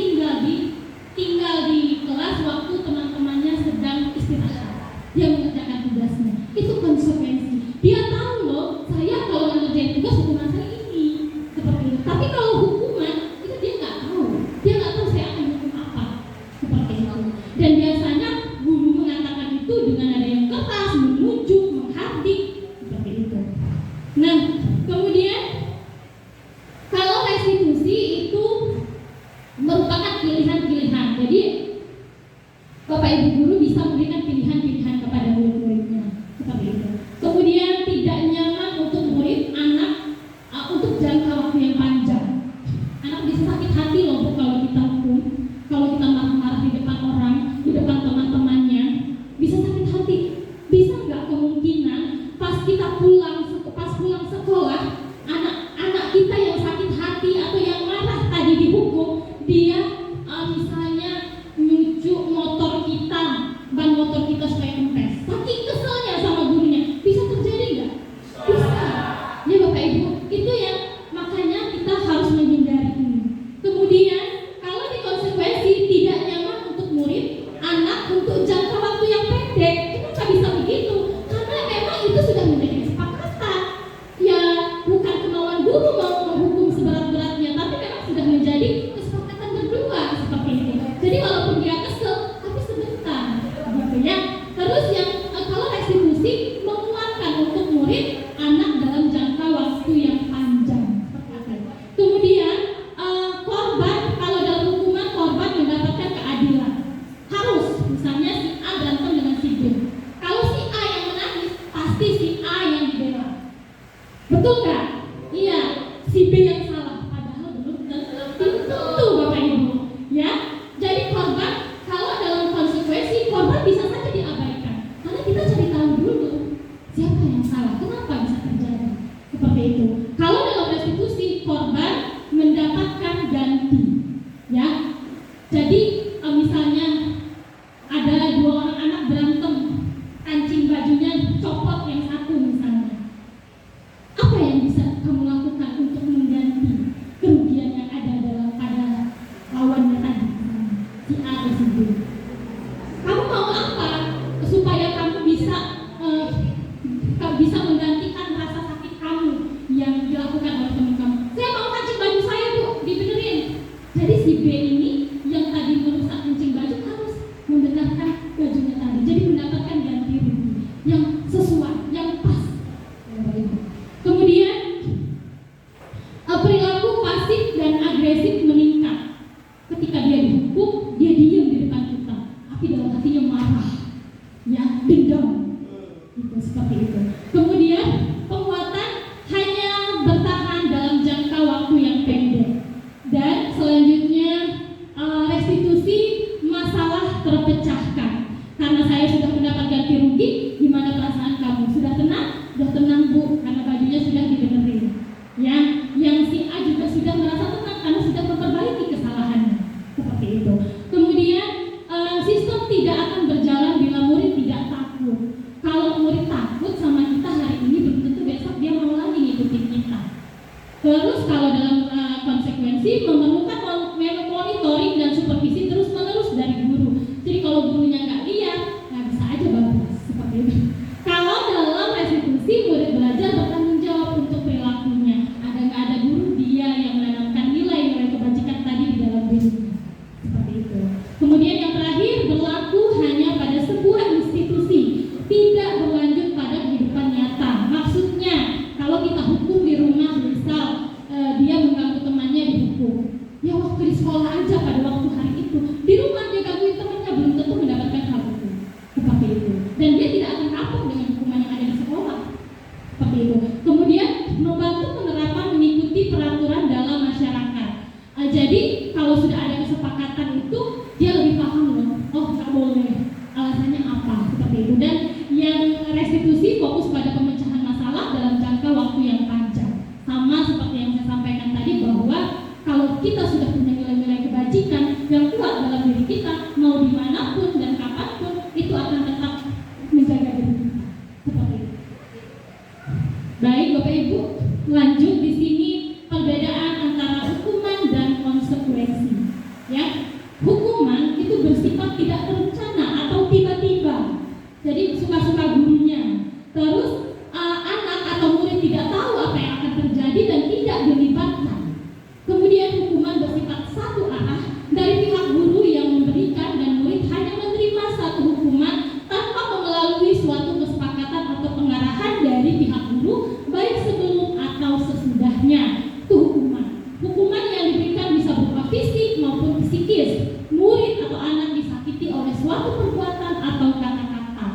tinggal di kelas waktu teman-temannya sedang istirahat. Dia mengerjakan tugasnya. Itu konsekuensi. Dia tahu loh, saya kalau ngerjain tugas hukuman saya ini seperti itu. Tapi kalau hukuman itu dia nggak tahu. Dia nggak tahu saya akan hukum apa seperti itu. Dan biasanya guru mengatakan itu dengan ada yang keras, menunjuk, menghardik seperti itu. Nah, kemudian kalau restitusi itu merupakan pilihan-pilihan. Jadi Bapak Ibu guru bisa memberikan pilihan-pilihan kepada murid-muridnya seperti itu. Kemudian tidak nyaman untuk murid anak untuk jangka waktu yang panjang. Anak bisa sakit hati loh Bu kalau kita hukum, kalau kita marah-marah di depan orang, di depan teman-temannya, bisa sakit hati. Bisa nggak kemungkinan pas pulang sekolah, anak kita yang sakit hati atau yang marah tadi dihukum, dia misalnya nyucuk motor kita, ban motor kita supaya kempes. Saking keselnya sama gurunya, bisa terjadi nggak? Bisa. Ya Bapak Ibu, itu yang makanya kita harus menghindari ini. Kemudian kalau di konsekuensi tidak nyaman untuk murid, anak untuk jangka waktu yang pendek, kenapa bisa begitu? Karena memang itu sudah menjadi kesepakatan. Ya bukan kemauan guru mau menghukum seberat-beratnya, tapi memang sudah menjadi kesepakatan berdua seperti itu. Jadi walaupun dia kesel, tapi sebentar, gitu ya. Terus yang kalau restitusi menguatkan untuk murid anak dalam jangka waktu yang panjang. Kemudian korban, kalau dalam hukuman korban mendapatkan keadilan. Harus, misalnya si A berantem dengan si B. Kalau si A yang menangis, pasti si A yang dibela. Betul nggak? Iya, si B yang salah. Padahal belum tentu Bapak Ibu. Ya, jadi korban kalau dalam konsekuensi korban bisa saja diabaikan. Karena kita cari tahu dulu siapa yang salah, kenapa bisa terjadi seperti itu. Kalau dalam restitusi korban mendapatkan ganti. Ya, jadi misalnya ada 2 orang anak berantem, kancing bajunya copot yang satu misalnya. Apa yang bisa kamu lakukan untuk mengganti kerugian yang ada pada lawannya tadi, si A atau si B? Kamu mau apa supaya kamu bisa menggantikan rasa sakit kamu yang dilakukan oleh teman kamu? Saya mau kancing baju saya Bu, dibenerin. Jadi si B ini yang tadi merusak kancing baju harus membenarkan bajunya tadi. Jadi mendapatkan ganti rugi yang sesuai, yang pas. Kemudian perilaku pasif dan agresif meningkat. Ketika dia dihukum, dia diam di depan kita, tapi dalam hatinya marah, ya dendam, itu seperti itu. Kemudian penguatan hanya bertahan dalam jangka waktu yang pendek. Dan selanjutnya restitusi masalah terpecahkan. Karena saya sudah mendapat ganti rugi, gimana perasaan kamu? Sudah tenang? Sudah tenang Bu, karena bajunya sudah dibenerin. Ya, yang si A juga sudah merasa tenang karena sudah memperbaiki kesalahannya. Seperti itu. Kemudian sistem tidak akan berjalan bila murid tidak takut. Kalau murid takut sama kita hari ini, belum tentu besok dia mau lagi ngikutin kita. Terus kalau dalam konsekuensi memerlukan monitoring dan supervisi terus-menerus dari guru. Jadi kalau gurunya nggak lihat, nggak membantu penerapan mengikuti peraturan dalam masyarakat. Jadi kalau sudah ada kesepakatan itu dia lebih paham loh, oh nggak boleh, alasannya apa, seperti itu. Dan yang restitusi fokus pada pemecahan masalah dalam jangka waktu yang panjang. Sama seperti yang saya sampaikan tadi, bahwa kalau kita sudah punya nilai-nilai kebajikan yang kuat dalam diri kita, mau dimanapun dan kapanpun, itu akan tetap menjaga diri kita. Seperti itu. Baik Bapak Ibu, lanjut di sini perbedaan antara hukuman dan konsekuensi. Ya, hukuman itu bersifat tidak terencana atau tiba-tiba. Jadi suka-suka gurunya. Terus anak atau murid tidak tahu apa yang akan terjadi dan tidak dilibatkan. Kemudian hukuman bersifat satu arah dari pihak guru yang memberikan, dan murid hanya menerima satu hukuman tanpa melalui suatu kesepakatan atau pengarahan dari pihak guru, baik sebelum atau sesudahnya. Itu hukuman. Hukuman yang diberikan bisa berupa fisik maupun psikis. Murid atau anak disakiti oleh suatu perbuatan atau kata-kata.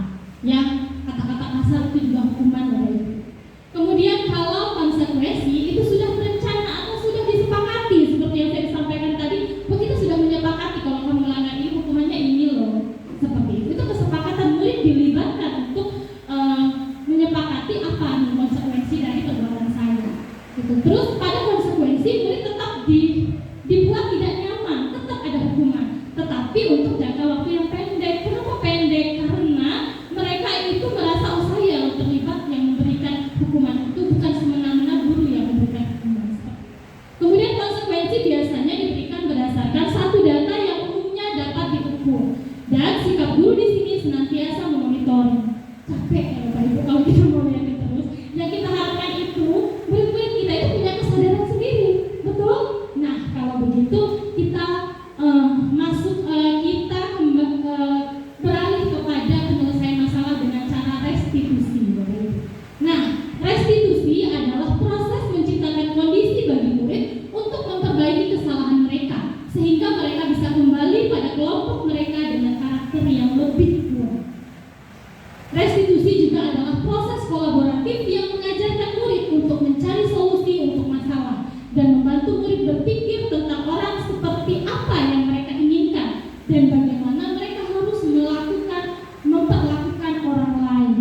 Ya, kata-kata kasar itu juga hukuman, Bapak Ibu. Kemudian kalau konsekuensi itu sudah berencana atau sudah disepakati, seperti yang saya sampaikan tadi, kita sudah menyepakati kalau kamu melanggar ini hukumannya ini loh, seperti itu. Itu kesepakatan, murid dilibatkan untuk menyepakati apa nih konsekuensi dari perbuatan saya. Gitu. Terus pada konsekuensi murid tetap dibuat tidak nyaman, tetap ada hukuman, tetapi untuk jangka waktu yang pendek. Kenapa pendek? Karena mereka itu merasa saya yang terlibat yang memberikan hukuman itu, bukan semena-mena guru yang memberikan hukuman. Kemudian konsekuensi biasanya diberikan berdasarkan satu data yang umumnya dapat diukur, dan sikap guru di sini senantiasa memonitoring. Capek ya Bapak Ibu kalau kita mau lihat terus. Yang kita harapkan itu murid-murid kita itu punya kesadaran sendiri, betul? Nah kalau begitu kita beralih kepada penyelesaian masalah dengan cara restitusi, Bapak Ibu. Nah, restitusi adalah proses menciptakan kondisi bagi murid untuk memperbaiki kesalahan mereka, sehingga mereka bisa kembali pada kelompok mereka dengan karakter yang lebih kuat. Restitusi juga adalah proses kolaboratif yang mengajarkan murid untuk mencari solusi untuk masalah dan membantu murid berpikir tentang orang seperti apa yang mereka inginkan dan bagaimana mereka harus memperlakukan orang lain.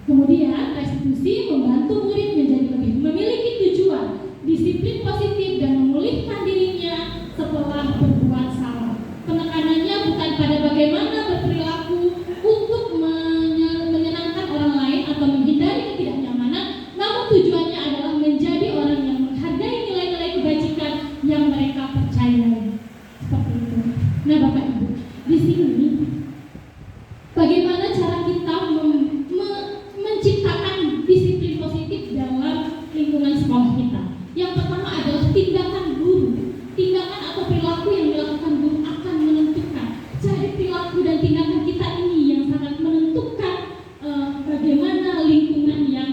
Kemudian restitusi membantu murid menjadi lebih memiliki tujuan, disiplin positif, dan memulihkan dirinya setelah berbuat salah. Penekanannya bukan pada bagaimana berperilaku untuk menyenangkan orang lain atau menghindari ketidaknyamanan, namun tujuannya adalah menjadi orang yang menghargai nilai-nilai kebajikan yang mereka percayai. Seperti itu. Nah Bapak Ibu, di sini bagaimana cara kita menciptakan disiplin positif dalam lingkungan sekolah kita. Yang pertama adalah tindakan guru. Tindakan atau perilaku yang dilakukan guru akan menentukan. Jadi perilaku dan tindakan kita ini yang sangat menentukan bagaimana lingkungan yang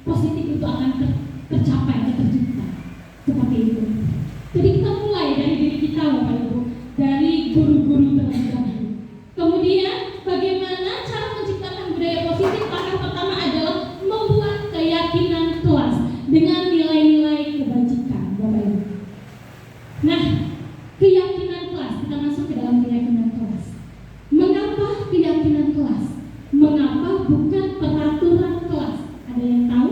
positif itu akan tercapai atau tercipta. Seperti itu. Jadi kita mulai dari diri kita Bapak Ibu, dari guru-guru terlebih dahulu. Kemudian bagaimana cara menciptakan budaya positif? Langkah pertama adalah membuat keyakinan kelas dengan nilai-nilai kebajikan, Bapak Ibu. Nah, keyakinan kelas, kita masuk ke dalam keyakinan kelas. Mengapa keyakinan kelas? Mengapa bukan peraturan kelas? Ada yang tahu?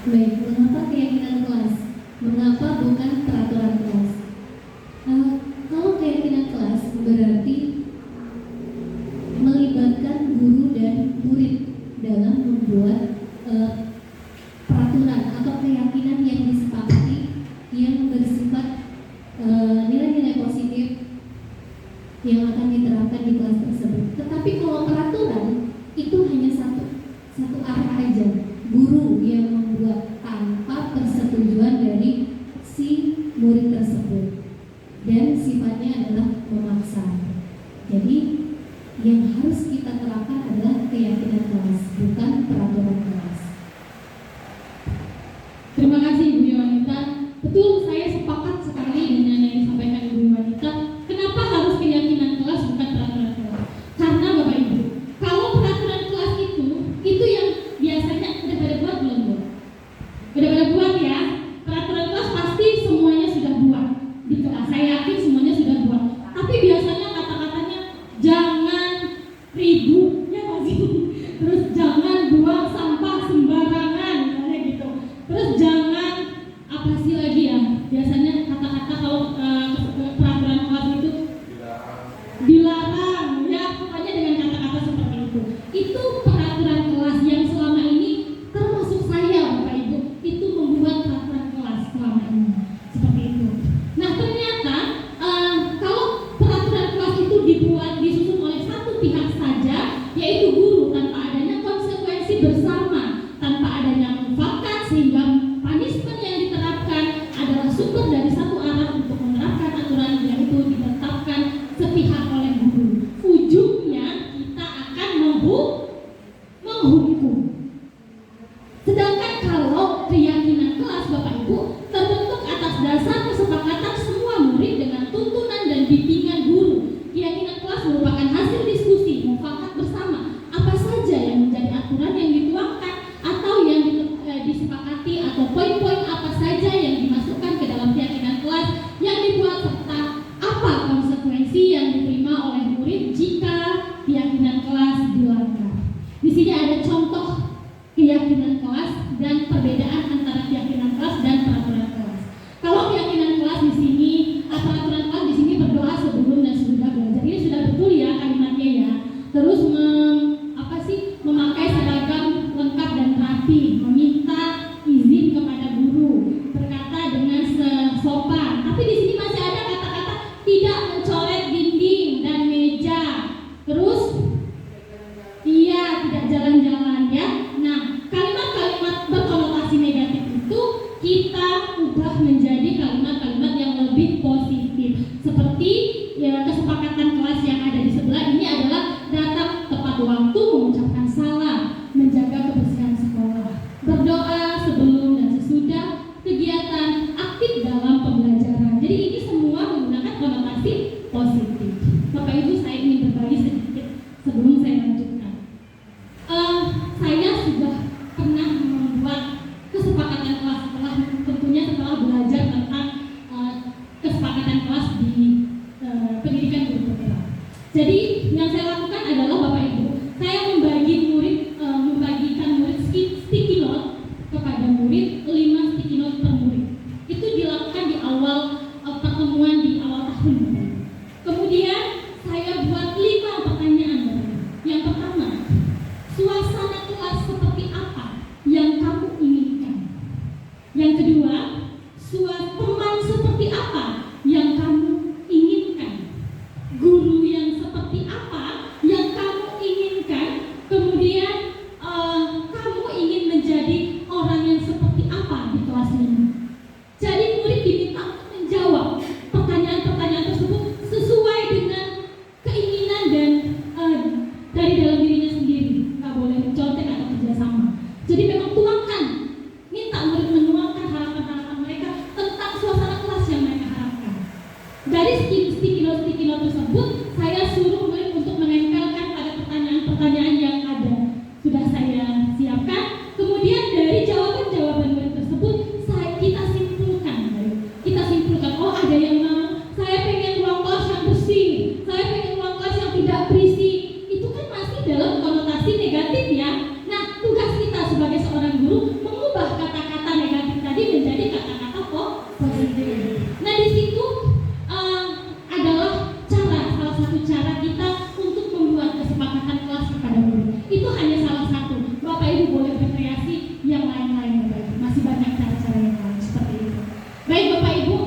Baik, mengapa keyakinan kelas? Mengapa bukan peraturan kelas? Kalau keyakinan kelas berarti melibatkan guru dan murid dalam membuat peraturan atau keyakinan yang disepakati yang bersifat nilai-nilai positif yang akan diterapkan di kelas tersebut. Tetapi kalau peraturan itu hanya satu arah aja, guru yang membuat tanpa persetujuan dari si murid tersebut, dan sifatnya adalah memaksa. Jadi yang harus kita terapkan adalah keyakinan kelas, bukan peraturan kelas. Terima kasih Ibu Yonita. Betul, saya sepakat sekali dengan yang disampaikan Ibu Wanita. Kenapa harus keyakinan kelas bukan peraturan kelas? Karena Bapak Ibu, kalau peraturan kelas itu yang biasanya udah pada buat belum Bu? Udah pada buat ya. Peraturan kelas pasti semuanya sudah buat di kelas. Saya yakin semuanya sudah buat. Tapi biasanya kata-katanya jangan ribut, ya nggak sih? Terus jangan buang sampah sembarangan, misalnya gitu. Terus jangan apa sih lagi ya? Biasanya kata-kata kalau peraturan kelas itu dilarang, ya pokoknya dengan kata-kata seperti itu. Itu peraturan kelas yang selama ini termasuk saya Bapak Ibu itu membuat peraturan kelas selama ini seperti itu. Nah ternyata kalau peraturan kelas itu dibuat disusun oleh satu pihak saja, yaitu guru, tanpa adanya konsekuensi bersama, tanpa adanya mufakat, sehingga punishment yang diterapkan adalah sumber dari satu arah untuk menerapkan aturan yang itu ditetapkan sepihak oleh guru. Ujungnya kita akan menghukum. Sedangkan kalau keyakinan kelas Bapak Ibu terbentuk atas dasar kesepakatan semua murid dengan tuntunan dan bimbingan guru. Keyakinan kelas merupakan hasil diskusi mufakat bersama. Apa saja yang menjadi aturan yang dituangkan atau yang disepakati, atau poin-poin apa saja yang dimasukkan ke dalam keyakinan kelas yang dibuat, serta apa konsekuensi yang diterima oleh murid jika keyakinan kelas dilanggar. Di sini ada contoh keyakinan kelas dan perbedaan antara keyakinan kelas dan peraturan kelas. Kalau keyakinan kelas di sini, peraturan kelas di sini berdoa sebelum dan sesudah belajar. Ini sudah betul ya kalimatnya ya. Terus memakai seragam lengkap dan rapi, meminta izin kepada guru, berkata dengan sopan. Tapi di sini masih ada kata-kata tidak mencoret dinding dan meja. Terus iya, tidak jalan-jalan ya. Nah, kalimat-kalimat berkonotasi negatif itu kita ubah menjadi kalimat-kalimat yang lebih positif. Seperti ya, kesepakatan kelas yang ada di sebelah ini adalah datang tepat waktu, mengucapkan salam, menjaga kebersihan sekolah, berdoa sebelum dan sesudah kegiatan, aktif dalam pembelajaran. Jadi ini semua menggunakan konotasi positif. Bapak Ibu, saya ingin berbagi sedikit sebelum saya lanjutkan. Saya sudah pernah membuat kesepakatan kelas setelah belajar tentang kesepakatan kelas di pendidikan guru penggerak. Jadi yang saya lakukan adalah Bapak Ibu, saya membagikan murid sticky note kepada murid, 5 sticky note per murid. Itu dilakukan di awal pertemuan di awal tahun. Kemudian saya buat 5 pertanyaan. Yang pertama, suasana kelas seperti apa yang kamu inginkan? Yang kedua, teman seperti apa yang kamu inginkan? Guru yang seperti apa yang kamu inginkan? Kemudian kamu ingin menjadi orang yang seperti apa di kelas ini? Jadi murid diminta untuk menjawab pertanyaan-pertanyaan tersebut sesuai dengan keinginan dan dari dalam dirinya sendiri. Nggak boleh mencontek atau kerjasama. Jadi memang tuangkan, minta murid menuangkan harapan-harapan mereka tentang suasana kelas yang mereka harapkan. Dari sticky note tersebut, saya suruh murid untuk menempelkan pada pertanyaan-pertanyaan yang ada. Sudah saya siapkan. Kemudian dari jawaban-jawaban murid tersebut, kita simpulkan. Oh, ada yang mau, saya pengen ruang kelas yang bersih, saya pengen ruang kelas yang tidak berisik. Itu kan masih dalam konotasi negatif ya. Nah, tugas kita sebagai seorang guru mengubah kata-kata negatif tadi menjadi kata-kata positif. Nah, di situ adalah salah satu cara kita untuk membuat kesepakatan kelas kepada murid. Itu hanya salah satu. Bapak Ibu boleh berkreasi yang lain-lain, Bapak Ibu. Masih banyak cara-cara yang lain seperti itu. Baik Bapak Ibu.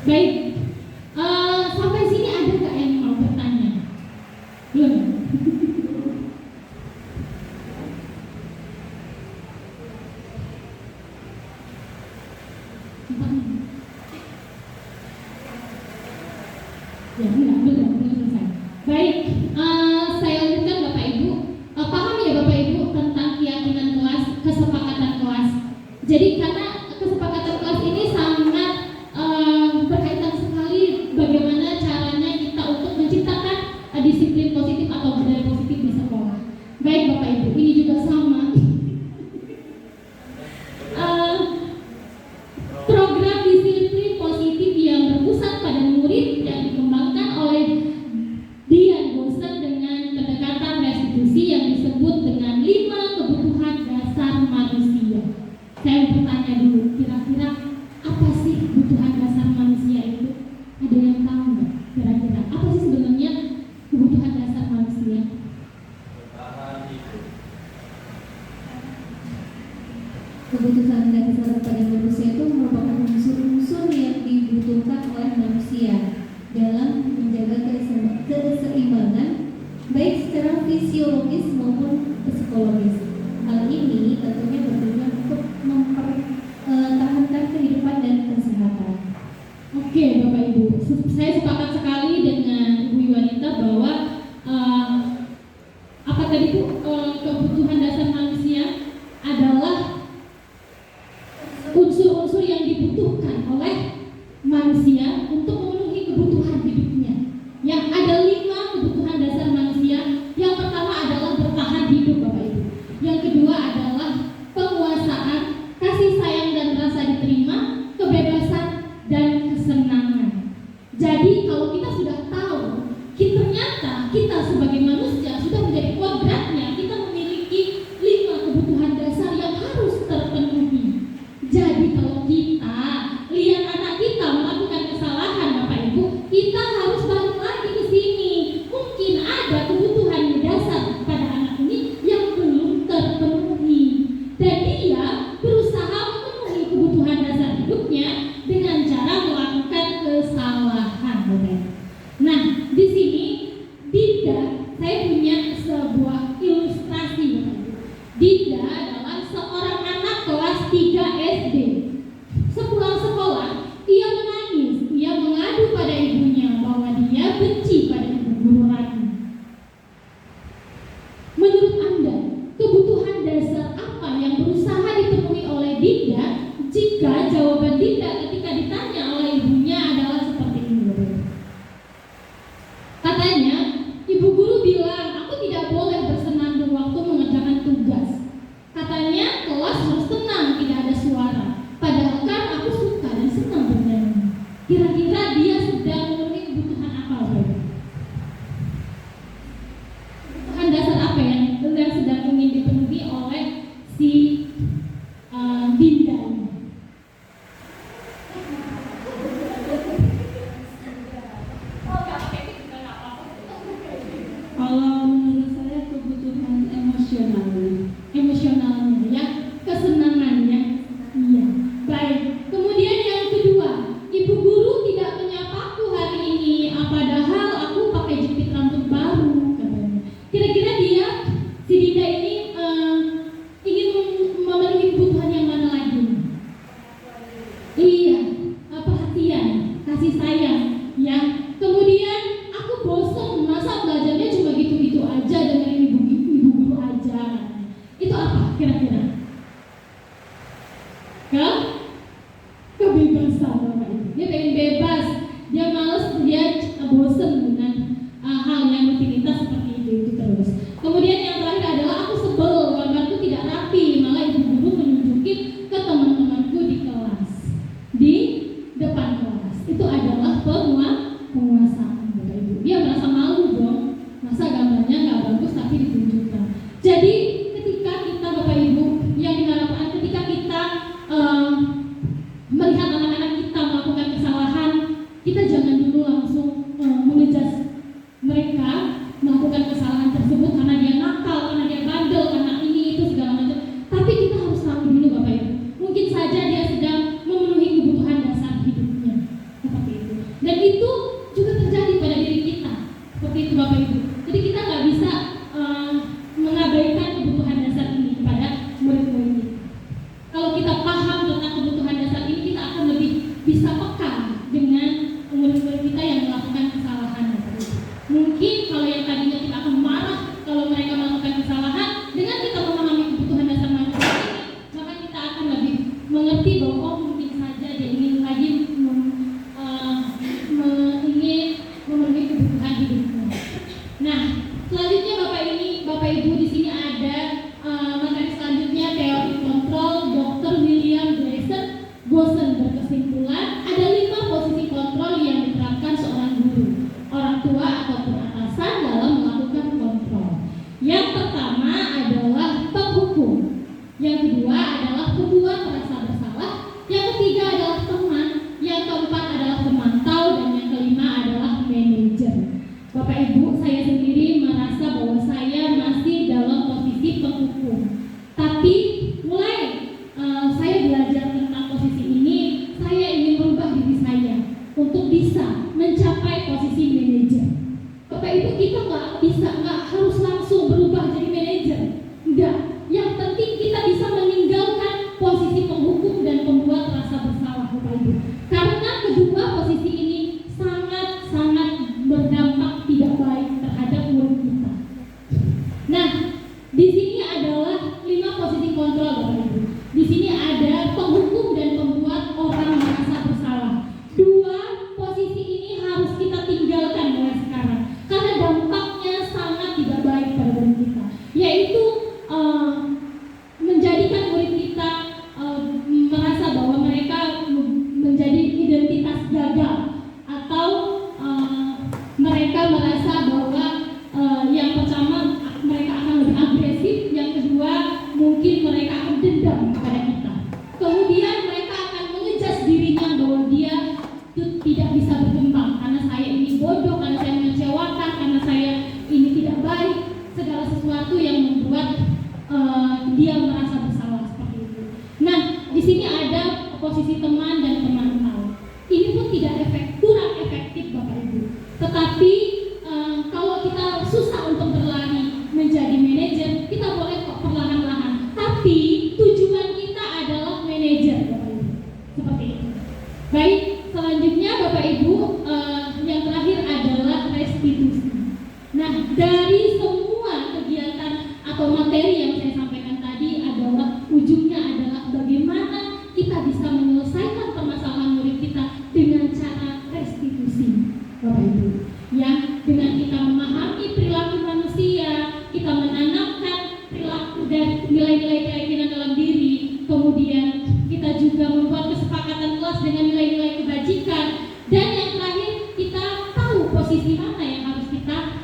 Baik. Sampai sini ada nggak yang mau bertanya? Belum. Ya, belum selesai. Baik, saya lanjutkan Saya mau bertanya dulu, kira-kira apa sih kebutuhan dasar manusia itu? Ada yang tahu nggak? Kira-kira apa sih sebenarnya kebutuhan dasar manusia? Kebutuhan dasar pada manusia itu merupakan unsur-unsur yang dibutuhkan oleh manusia dalam menjaga keseimbangan baik secara fisiologis maupun psikologis. Hal ini tentunya bertujuan untuk mempertahankan kehidupan dan kesehatan. Oke, Bapak Ibu, saya sepakat sekali dengan Ibu Iwanita bahwa apa tadi Bu, kebutuhan dasar manusia adalah unsur-unsur yang dibutuhkan oleh manusia untuk memenuhi kebutuhan hidupnya. Yang ada 5 kebutuhan dasar manusia. Yang pertama adalah bertahan hidup, Bapak Ibu. Yang kedua adalah penguasaan, kasih sayang dan rasa diterima, kebebasan dan kesenangan. Jadi kalau kita sudah tahu, ternyata kita sebagai manusia sudah menjadi kodratnya, kita memiliki 5 kebutuhan dasar yang harus terpenuhi. Jadi kalau kita lihat anak kita melakukan kesalahan, Bapak Ibu, kita harus balik lagi ke sini. Mungkin ada kebutuhan dasar pada anak ini yang belum terpenuhi, dan dia berusaha memenuhi kebutuhan dasar hidupnya dengan cara melakukan kesalahan, Bapak. Nah, di sini Dinda, saya punya sebuah ilustrasi, Bapak Ibu. Dinda adalah seorang anak kelas 3 SD. Sepulang sekolah, ia menangis. Ia mengadu pada ibunya bahwa dia benci pada ibu guru lagi. Menurut Anda, kebutuhan dasar apa yang berusaha dipenuhi oleh Dinda jika jawaban Dinda ketika ditanya oleh ibunya adalah seperti ini? Katanya, ibu guru bilang, aku tidak boleh bersenandung waktu mengerjakan tugas. Katanya, kelas harus tenang, tidak ada suara. Padahal kan aku suka dan senang bernyanyi. Kira-kira dia sedang memenuhi kebutuhan apa, Bapak? Kebutuhan dasar apa yang sedang ingin dipenuhi oleh si Dinda ini? Kalau menurut saya kebutuhan Emosionalnya ya, kesenangannya. Iya. Baik. Kemudian yang kedua, ibu guru tidak menyapaku hari ini, padahal aku pakai jepit rambut baru, katanya. Kira-kira dia, si Dinda ini ingin memenuhi kebutuhan yang mana lagi? Iya, perhatian, kasih sayang, ya. Kemudian aku bosan, masa belajarnya cuma gitu-gitu aja, dengerin ibu guru aja. Itu apa kira-kira? Kebebasan, Bapak Ibu. Dia pengen bebas, dia males, dia bosan dengan hal yang rutinitas seperti itu terus. Kemudian yang terakhir adalah aku sebel, gambarku tidak rapi, malah ibu guru menunjukin ke teman-temanku di kelas, di depan kelas. Itu adalah penguasaan, Bapak Ibu. Dia merasa malu dong, masa gambarnya nggak bagus tapi ditunjukkan. Jadi ketika kita, Bapak Ibu, yang diharapkan ketika kita melihat anak-anak kita melakukan kesalahan, kita jangan dulu langsung mengejudge mereka melakukan kesalahan tersebut karena dia nakal, karena dia bandel, karena ini itu segala macam. Tapi kita harus tahu dulu, Bapak Ibu, mungkin saja dia sedang memenuhi kebutuhan dasar hidupnya, seperti itu. Dan itu juga terjadi pada diri kita, seperti itu, Bapak Ibu. Jadi kita nggak bisa mengabaikan kebutuhan dasar ini kepada murid-murid kita. Kalau kita paham tentang kebutuhan dasar ini, kita akan lebih bisa peka dengan murid-murid kita yang melakukan kesalahan. Mungkin kalau yang tadinya kita akan marah kalau mereka melakukan kesalahan, dengan kita memahami kebutuhan dasar manusia ini, maka kita akan lebih mengerti bahwa oh, mungkin saja dia ingin lagi ingin memenuhi kebutuhan hidupnya. Nah, selanjutnya Bapak Ibu, di sini ada materi selanjutnya, teori kontrol. Dr. William Gosen berkesimpulan ada 5 posisi kontrol yang diterapkan seorang guru, orang tua ataupun atasan dalam melakukan kontrol. Yang pertama adalah penghukum. Yang kedua adalah pembuat merasa bersalah. Yang ketiga adalah teman. Yang keempat adalah pemantau. Dan yang kelima adalah manajer. Bapak Ibu, saya sendiri merasa bahwa saya masih dalam posisi penghukum. Tapi mulai saya belajar tentang posisi ini, saya ingin merubah diri saya untuk bisa mencapai posisi manajer. Bapak Ibu, kita nggak harus langsung berubah jadi manajer. Enggak. Yang penting kita bisa meninggalkan posisi penghukum dan pembuat rasa bersalah, Bapak Ibu. Karena kedua posisi ini sangat-sangat berdampak tidak baik terhadap murid kita. Nah, di sini adalah 5 posisi kontrol, Bapak Ibu. Di sini ada penghukum dan pembuat orang merasa bersalah. 2 posisi ini harus kita tinggalkan mulai sekarang karena dampaknya sangat tidak baik pada murid kita, yaitu menjadikan murid kita merasa bahwa mereka menjadi identitas gagal, atau mereka merasa bahwa yang pertama mereka akan lebih agresif, yang kedua mungkin mereka akan dendam kepada kita, kemudian mereka akan mengejas dirinya bahwa dia tidak bisa berkembang karena saya ini bodoh, karena saya mengecewakan, karena saya ini tidak baik, segala sesuatu yang membuat dia merasa bersalah seperti itu. Nah, di sini ada posisi teman dan pemantau. Ini pun kurang efektif, Bapak Ibu. Tetapi kalau kita susah untuk berlari menjadi manajer, kita boleh kok perlahan-lahan. Tapi tujuan kita adalah manajer, Bapak Ibu. Seperti itu. Baik, selanjutnya Bapak Ibu, yang terakhir adalah restitusi. Nah, dari semua kegiatan atau materi yang saya sampaikan tadi adalah ujungnya adalah bagaimana kita bisa menyelesaikan permasalahan murid kita dengan cara restitusi, Bapak Ibu. Yang dengan kita memahami perilaku manusia, kita menanamkan perilaku dan nilai-nilai keyakinan dalam diri, kemudian kita juga membuat kesepakatan kelas dengan nilai-nilai kebajikan, dan yang terakhir kita tahu posisi mana yang harus kita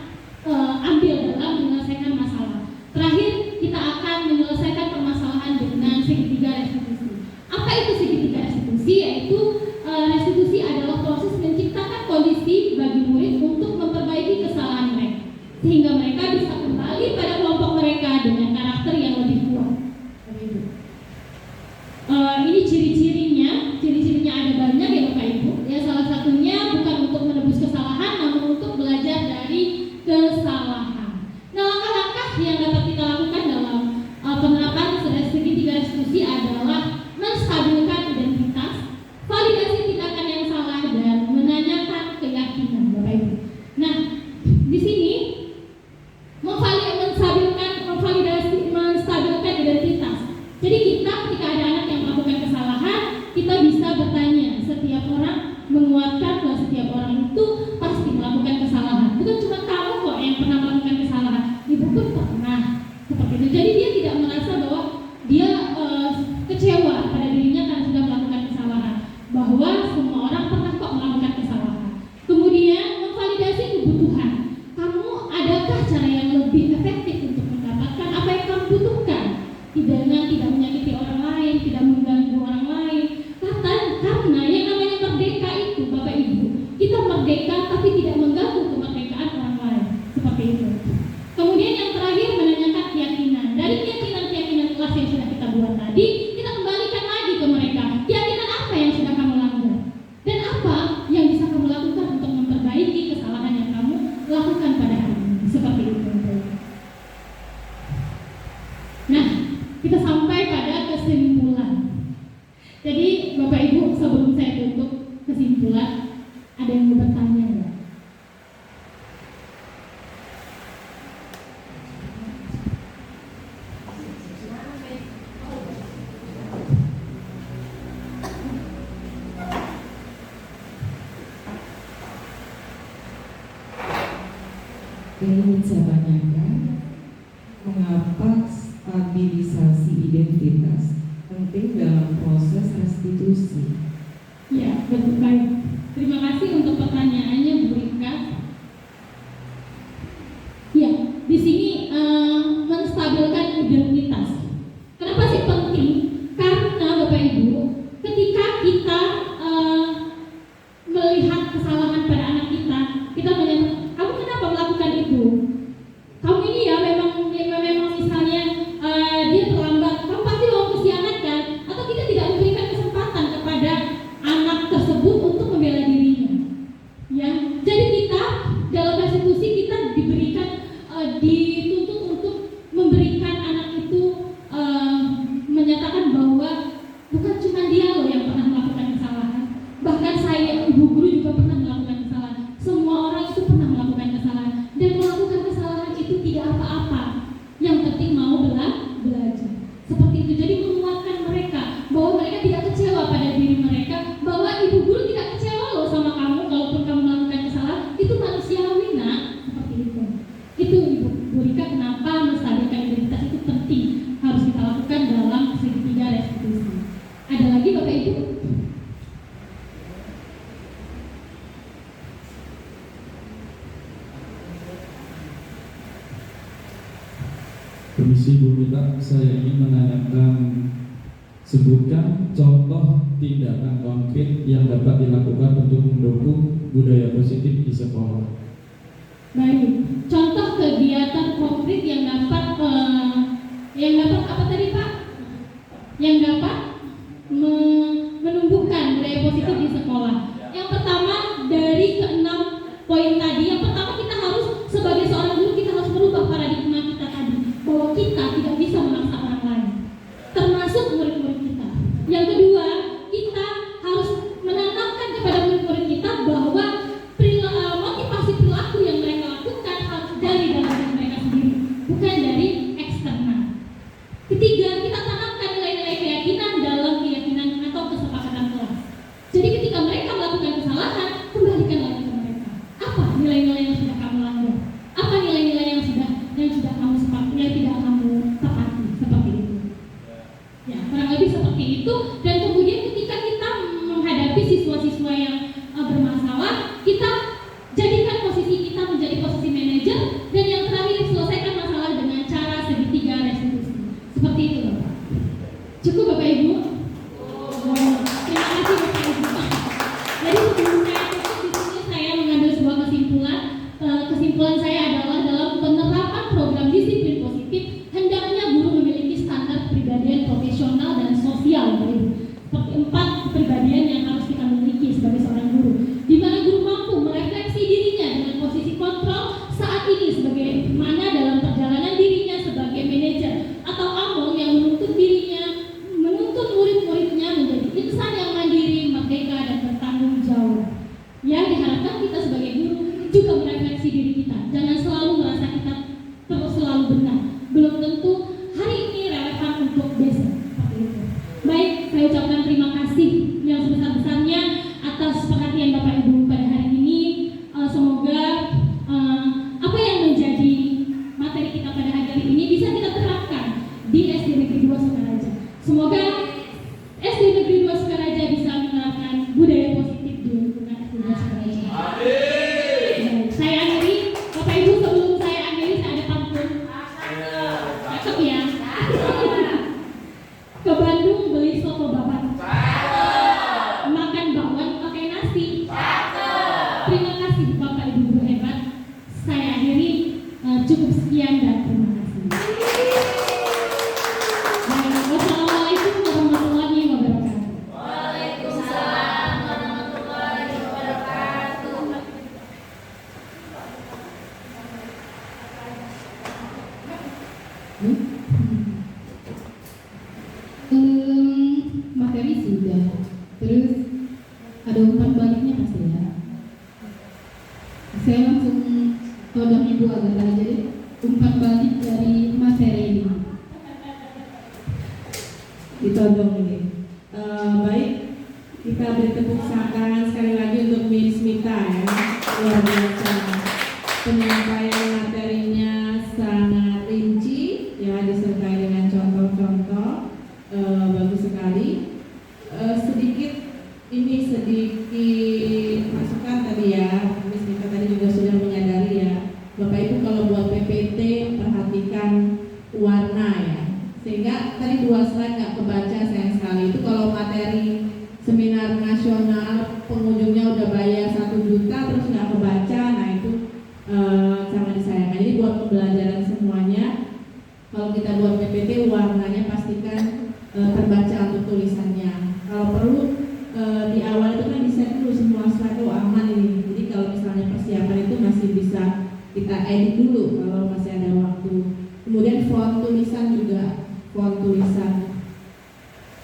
ambil dalam menyelesaikan masalah. Terakhir, kita akan menyelesaikan permasalahan dengan segitiga restitusi. Apa itu segitiga restitusi? Yaitu restitusi adalah proses menciptakan kondisi bagi murid untuk memperbaiki kesalahan mereka, sehingga mereka bisa kembali pada kelompok mereka dengan karakter yang lebih kuat. Ini ciri-cirinya ada banyak ya Bapak Ibu. Ya, salah satunya bukan untuk menebus kesalahan, namun untuk belajar dari kesalahan. Nah, langkah-langkah yang dapat kita lakukan dalam penerapan segitiga restitusi adalah menstabilkan identitas, validasi tindakan yang salah, dan menanyakan keyakinan, Bapak Ibu. Nah, di sini menstabilkan identitas. Jadi kita ketika ada anak yang melakukan kesalahan, kita bisa bertanya. Setiap orang menguatkan bahwa setiap orang itu pasti melakukan kesalahan. Bukan cuma kamu kok yang pernah melakukan kesalahan, ibu pun pernah seperti itu. Jadi dia tidak merasa bahwa dia kecewa pada dirinya karena sudah melakukan kesalahan, bahwa semua orang pernah kok melakukan kesalahan. Kemudian memvalidasi kebutuhan. Kamu adakah cara yang lebih efektif untuk mendapatkan apa yang kamu butuhkan? Dengan tidak menyakiti orang lain, tidak mengganggu orang lain. Karena yang namanya merdeka itu, Bapak Ibu, kita merdeka tapi tidak mengganggu kemerdekaan orang lain. Seperti itu. Kemudian yang terakhir, menanyakan keyakinan. Dari keyakinan kelas yang sudah kita buat tadi, kita kembalikan lagi ke mereka. Keyakinan apa yang sudah kamu langgar? Dan apa yang bisa kamu lakukan untuk memperbaiki kesalahan yang kamu lakukan pada hari ini? Seperti itu. Nah, kita sampai pada kesimpulan. Jadi Bapak Ibu, sebelum saya tutup kesimpulan, ada yang mau bertanya enggak? Ingin saya tanyakan, mengapa stabilisasi identitas penting dalam proses restitusi? Ya, betul, baik. Terima kasih untuk pertanyaannya, Bu Rika. Ya, di sini menstabilkan identitas. Kenapa sih Permisi Bu Mita, saya ingin menanyakan, sebutkan contoh tindakan konkret yang dapat dilakukan untuk mendukung budaya positif di sekolah. Baik, contoh kegiatan konkret yang dapat apa tadi Pak? Yang dapat menumbuhkan budaya positif di sekolah. Yang pertama dari ke-6 poin tadi, yang pertama kita harus sebagai seorang guru kita harus merubah paradigma kita tadi bahwa kita tidak bisa memaksa orang lain, termasuk murid-murid kita. Yang kedua, kita harus menanamkan kepada murid-murid kita bahwa motivasi perilaku yang mereka lakukan harus dari dalam diri mereka sendiri, bukan dari eksternal. Ketiga, kita tanamkan nilai-nilai keyakinan dalam keyakinan atau kesepakatan kelas. Jadi ketika mereka melakukan kesalahan, kembalikan lagi ke mereka. Apa nilai-nilai yang sudah kamu langgar? Apa nilai-nilai yang sudah kamu sepakati, yang tidak kamu tepati, seperti itu. Ya, kurang lebih seperti itu. Dan kemudian ketika kita menghadapi siswa-siswa yang bermasalah, kita jadikan posisi kita menjadi posisi manajer, dan yang terakhir selesaikan masalah dengan cara segitiga restitusi. Seperti itu Bapak. Cukup Bapak Ibu? Terima kasih Bapak Ibu. Jadi sebelum saya tutup di sini saya mengambil sebuah kesimpulan. Kesimpulan saya adalah dalam penerapan program disiplin positif hendaknya guru memiliki standar kepribadian profesional dan sosial, Bapak Ibu. Seperti 4 kepribadian yang harus kita miliki sebagai seorang guru, di mana guru mampu merefleksi dirinya dengan posisi kontrol saat ini sebagai mana dalam perjalanan dirinya sebagai manajer atau among yang menuntut murid-muridnya menjadi insan yang mandiri, merdeka dan bertanggung jawab. Ya, diharapkan kita sebagai guru juga merefleksi diri kita. Jangan selalu merasa kita terus selalu benar. Belum tentu hari ini relevan untuk besok. Seperti itu. Baik, saya ucapkan terima kasih yang sebesar-besarnya atas perhatian Bapak Ibu pada hari ini. Semoga apa yang menjadi materi kita pada hari ini bisa kita terapkan di SD Negeri 2 Sukaraja. Semoga SD Negeri 2 Sukaraja bisa menerapkan budaya positif di lingkungan SD 2 Sukaraja. Amin. Saya akhiri, Bapak Ibu, sebelum saya akhiri saya ada pantun. Cakep ya? Ke Bandung beli soto babat. Makan bakwan pakai nasi. Terima kasih Bapak Ibu guru hebat. Saya akhiri, cukup sekian dan terima kasih. Wassalamualaikum warahmatullahi wabarakatuh. Waalaikumsalam warahmatullahi wabarakatuh. Materi sudah, terus ada umpan baliknya pasti ya. Saya langsung todong Ibu agar aja deh umpan balik dari materi ini. Ditodong ini. Baik, kita beri tepuk tangan sekali lagi untuk Miss Mita ya. Luar biasa. Penyampaian materinya sangat rinci ya, disertai dengan contoh-contoh. Bagus sekali. Sedikit masukan tadi ya. Miss Mita tadi juga sudah menyadari ya. Bapak Ibu kalau buat PPT perhatikan warna ya. Sehingga tadi 2 slide nggak kebaca, sayang sekali. Itu kalau materi seminar nasional pengunjungnya udah bayar 1 juta terus nggak kebaca, nah itu sangat disayangkan. Jadi buat pembelajaran semuanya, kalau kita buat PPT warnanya pastikan terbaca untuk tulisannya. Kalau perlu di awal itu kan di-set dulu semua slide aman ini. Jadi kalau misalnya persiapan itu masih bisa kita edit dulu kalau masih ada waktu. Kemudian font tulisan juga, font tulisan.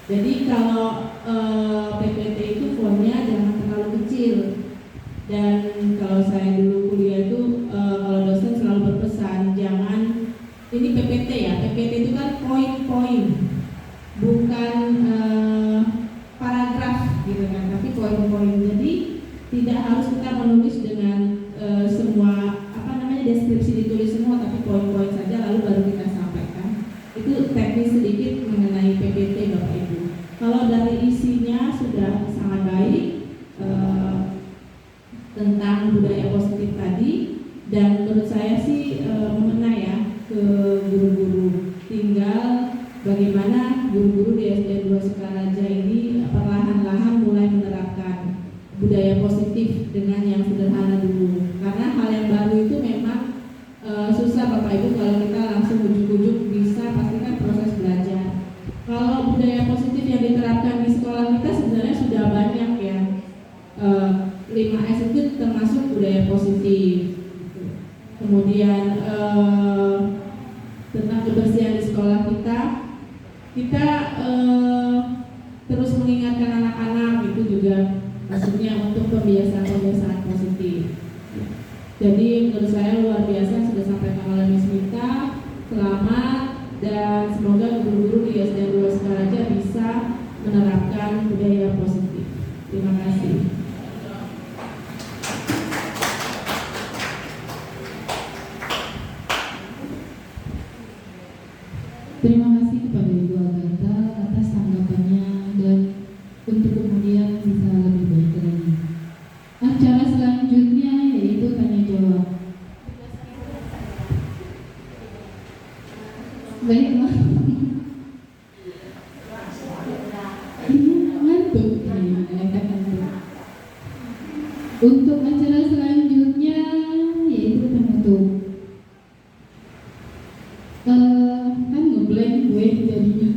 Jadi kalau PPT itu fontnya jangan terlalu kecil. Dan kalau saya dulu kuliah itu kalau dosen selalu berpesan jangan, ini PPT ya, PPT itu kan poin-poin, bukan paragraf gitu kan, tapi poin-poin. Jadi tidak harus kita menulis dengan semua deskripsi ditulis semua, tapi poin-poin saja lalu baru kita sampaikan. Itu teknis sedikit mengenai PPT Bapak Ibu. Kalau dari isinya sudah sangat baik tentang budaya positif tadi, dan menurut saya sih mengena ya ke guru-guru bagaimana guru-guru di SD 2 Sukaraja ini perlahan-lahan mulai menerapkan budaya positif dengan yang sederhana dulu. Karena hal yang baru itu memang susah Bapak Ibu kalau kita langsung ujuk-ujuk bisa, pasti kan proses belajar. Kalau budaya positif yang diterapkan di sekolah kita sebenarnya sudah banyak ya. 5S itu termasuk budaya positif. Kemudian tentang kebersihan di sekolah kita terus mengingatkan anak-anak, itu juga maksudnya untuk pembiasaan positif. Jadi menurut saya luar biasa sudah sampaikan oleh Miss Mita. Selamat, dan semoga guru-guru di SD 2 Sukaraja bisa menerapkan budaya positif. Terima kasih. Terima kasih kepada Ibu Agatha atas tanggapannya dan untuk kemudian bisa lebih baik lagi. Acara selanjutnya yaitu tanya jawab. Baiklah. Ngantuk. Untuk acara selanjutnya yaitu penutup. Kan ngeblank gue jadinya.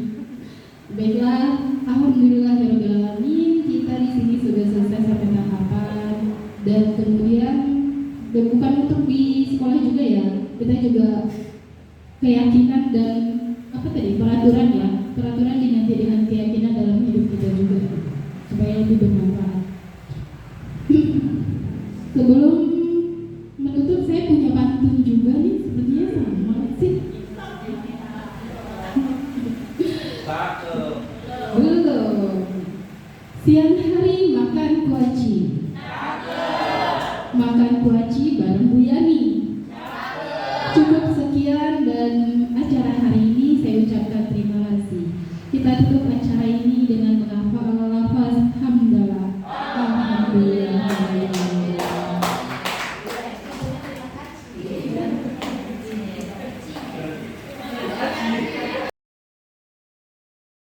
Baiklah, alhamdulillahirobbilalamin, kita di sini sudah selesai sampai tahapan, dan kemudian bukan untuk di sekolah juga ya, kita juga keyakinan dan peraturan diganti dengan keyakinan dalam hidup kita juga supaya lebih bermanfaat. Sebelum menutup saya punya pantun juga nih, sepertinya sama sih. Belum. Siang